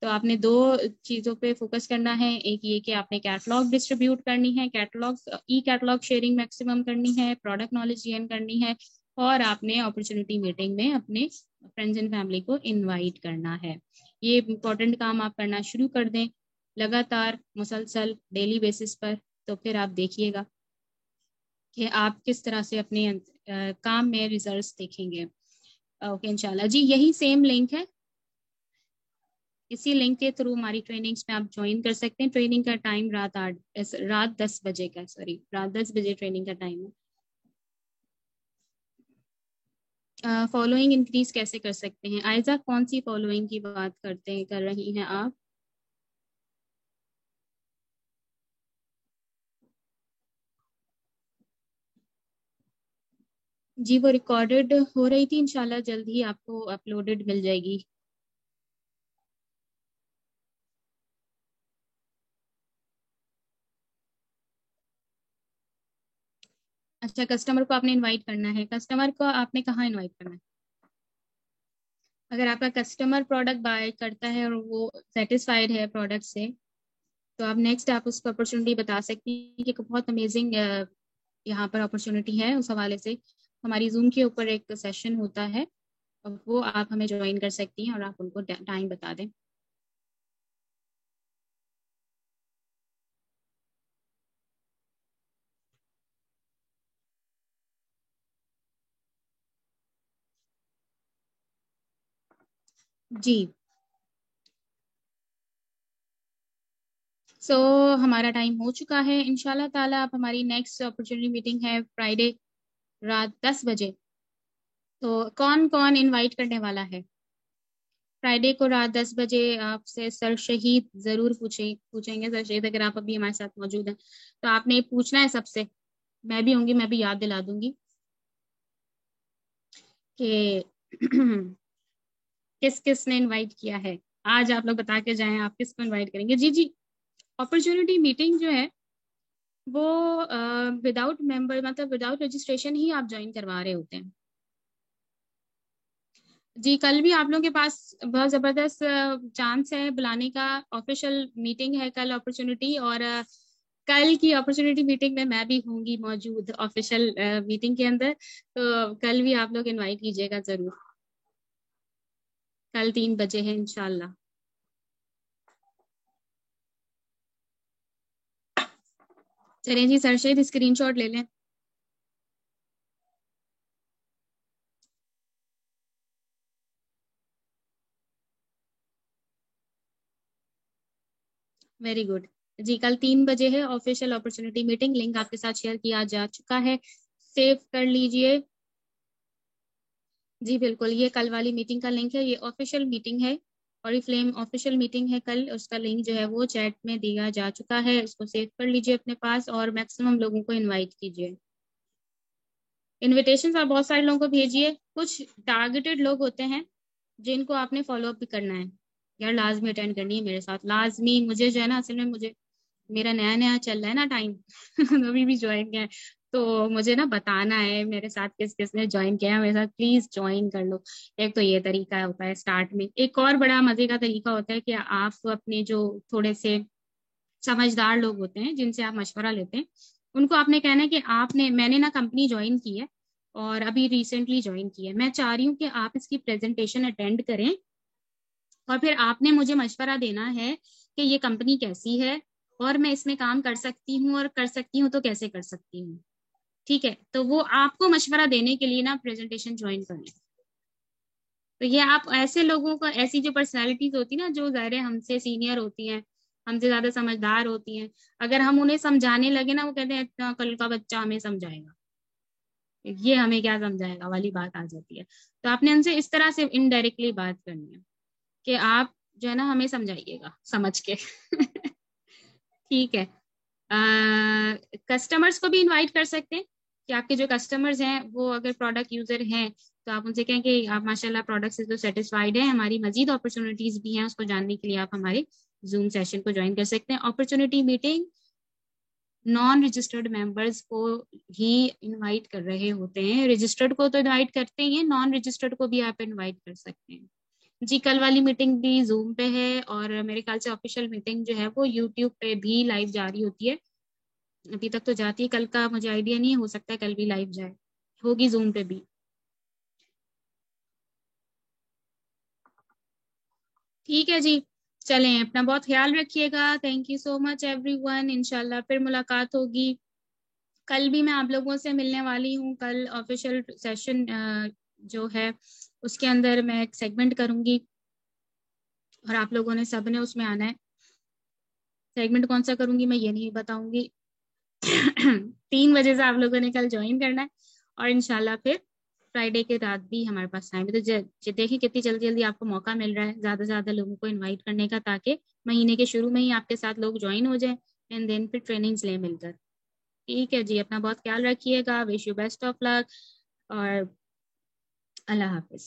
तो आपने दो चीज़ों पे फोकस करना है। एक ये कि आपने कैटलॉग डिस्ट्रीब्यूट करनी है, कैटलॉग ई कैटलॉग शेयरिंग मैक्सिमम करनी है, प्रोडक्ट नॉलेज गेन करनी है, और आपने अपॉर्चुनिटी मीटिंग में अपने फ्रेंड्स एंड फैमिली को इनवाइट करना है। ये इंपॉर्टेंट काम आप करना शुरू कर दें लगातार, मुसलसल, डेली बेसिस पर। तो फिर आप देखिएगा कि आप किस तरह से अपने काम में रिजल्ट्स देखेंगे। ओके, इंशाल्लाह जी। यही सेम लिंक है, इसी लिंक के थ्रू हमारी ट्रेनिंग्स में आप ज्वाइन कर सकते हैं। ट्रेनिंग का टाइम रात 10 बजे का, सॉरी रात 10 बजे ट्रेनिंग का टाइम है। फॉलोइंग इंक्रीज कैसे कर सकते हैं? आयजा, कौन सी फॉलोइंग की बात कर रही हैं आप? जी, वो रिकॉर्डेड हो रही थी, इंशाल्लाह जल्द ही आपको अपलोडेड मिल जाएगी। अच्छा, कस्टमर को आपने इनवाइट करना है। कस्टमर को आपने कहाँ इनवाइट करना है? अगर आपका कस्टमर प्रोडक्ट बाय करता है और वो सेटिस्फाइड है प्रोडक्ट से, तो आप नेक्स्ट आप उसको अपॉर्चुनिटी बता सकती हैं कि बहुत अमेजिंग यहाँ पर अपॉर्चुनिटी है। उस हवाले से हमारी जूम के ऊपर एक सेशन होता है, और वो आप हमें ज्वाइन कर सकती हैं और आप उनको टाइम बता दें। जी। सो हमारा टाइम हो चुका है। इंशाल्लाह ताला आप हमारी नेक्स्ट अपॉर्चुनिटी मीटिंग है फ्राइडे रात 10 बजे। तो कौन कौन इनवाइट करने वाला है? फ्राइडे को रात 10 बजे आपसे सर शहीद जरूर पूछेंगे। सर शहीद, अगर आप अभी हमारे साथ मौजूद हैं तो आपने ये पूछना है सबसे। मैं भी होंगी, मैं भी याद दिला दूंगी कि किस किस ने इनवाइट किया है। आज आप लोग बता के जाएं आप किसको इनवाइट करेंगे। जी जी। अपॉर्चुनिटी मीटिंग जो है वो विदाउट मेंबर, मतलब विदाउट रजिस्ट्रेशन ही आप ज्वाइन करवा रहे होते हैं। जी, कल भी आप लोगों के पास बहुत जबरदस्त चांस है बुलाने का। ऑफिशियल मीटिंग है कल अपॉर्चुनिटी, और कल की अपॉर्चुनिटी मीटिंग में मैं भी होंगी मौजूद ऑफिशियल मीटिंग के अंदर। तो कल भी आप लोग इनवाइट कीजिएगा जरूर। कल 3 बजे है इंशाल्लाह। चलिए जी, सरशेद स्क्रीनशॉट ले लें। Very good. जी, कल 3 बजे है ऑफिशियल अपॉर्चुनिटी मीटिंग। लिंक आपके साथ शेयर किया जा चुका है, सेव कर लीजिए। जी बिल्कुल, ये कल वाली मीटिंग का लिंक है, ये ऑफिशियल मीटिंग है। और ये फ्लेम ऑफिशियल मीटिंग है कल, उसका लिंक जो है वो चैट में दिया जा चुका है। इसको सेव कर लीजिए अपने पास और मैक्सिमम लोगों को इनवाइट कीजिए। इनविटेशन आप बहुत सारे लोगों को भेजिए। कुछ टारगेटेड लोग होते हैं जिनको आपने फॉलो अप भी करना है। यार लाजमी अटेंड करनी है मेरे साथ, लाजमी। मुझे जो है ना, असल में मुझे, मेरा नया नया चल रहा है ना टाइम अभी भी ज्वाइन किया है, तो मुझे ना बताना है मेरे साथ किस किस ने ज्वाइन किया है मेरे साथ, प्लीज ज्वाइन कर लो। एक तो ये तरीका होता है स्टार्ट में। एक और बड़ा मजे का तरीका होता है कि आप अपने जो थोड़े से समझदार लोग होते हैं जिनसे आप मशवरा लेते हैं, उनको आपने कहना है कि आपने मैंने ना कंपनी ज्वाइन की है और अभी रिसेंटली ज्वाइन की है, मैं चाह रही हूँ कि आप इसकी प्रेजेंटेशन अटेंड करें, और फिर आपने मुझे मशवरा देना है कि ये कंपनी कैसी है और मैं इसमें काम कर सकती हूँ, और कर सकती हूँ तो कैसे कर सकती हूँ। ठीक है, तो वो आपको मशवरा देने के लिए ना प्रेजेंटेशन ज्वाइन करना है। तो ये आप ऐसे लोगों को, ऐसी जो पर्सनैलिटीज होती है ना, जो ज़ाहिर है हमसे सीनियर होती हैं, हमसे ज्यादा समझदार होती हैं, अगर हम उन्हें समझाने लगे ना, वो कहते हैं इतना कल का बच्चा हमें समझाएगा, ये हमें क्या समझाएगा वाली बात आ जाती है। तो आपने उनसे इस तरह से इनडायरेक्टली बात करनी है कि आप जो है ना हमें समझाइएगा समझ के ठीक है। कस्टमर्स को भी इनवाइट कर सकते हैं कि आपके जो कस्टमर्स हैं वो अगर प्रोडक्ट यूजर हैं तो आप उनसे कहें कि आप माशाल्लाह प्रोडक्ट से तो सेटिस्फाइड है, हमारी मजीद अपॉर्चुनिटीज भी हैं, उसको जानने के लिए आप हमारे जूम सेशन को ज्वाइन कर सकते हैं। Opportunity meeting non registered members को ही इनवाइट कर रहे होते हैं, रजिस्टर्ड को तो इनवाइट करते ही हैं, नॉन रजिस्टर्ड को भी आप इनवाइट कर सकते हैं जी। कल वाली मीटिंग भी जूम पे है और मेरे ख्याल से ऑफिशियल मीटिंग जो है वो यूट्यूब पे भी लाइव जारी होती है, अभी तक तो जाती है, कल का मुझे आइडिया नहीं है, हो सकता है कल भी लाइव जाए, होगी जूम पे भी। ठीक है जी, चलें, अपना बहुत ख्याल रखिएगा। Thank you so much everyone, इंशाल्लाह फिर मुलाकात होगी। कल भी मैं आप लोगों से मिलने वाली हूँ, कल ऑफिशियल सेशन जो है उसके अंदर मैं एक सेगमेंट करूंगी और आप लोगों ने सबने उसमें आना है। सेगमेंट कौन सा करूंगी मैं ये नहीं बताऊंगी। 3 बजे से आप लोगों ने कल ज्वाइन करना है और इंशाल्लाह फिर फ्राइडे के रात भी हमारे पास टाइम है। तो देखिए कितनी जल्दी जल्दी आपको मौका मिल रहा है ज्यादा से ज्यादा लोगों को इनवाइट करने का, ताकि महीने के शुरू में ही आपके साथ लोग ज्वाइन हो जाएं एंड देन फिर ट्रेनिंग्स ले मिलकर। ठीक है जी, अपना बहुत ख्याल रखिएगा, wish you best of luck और अल्लाह हाफिज।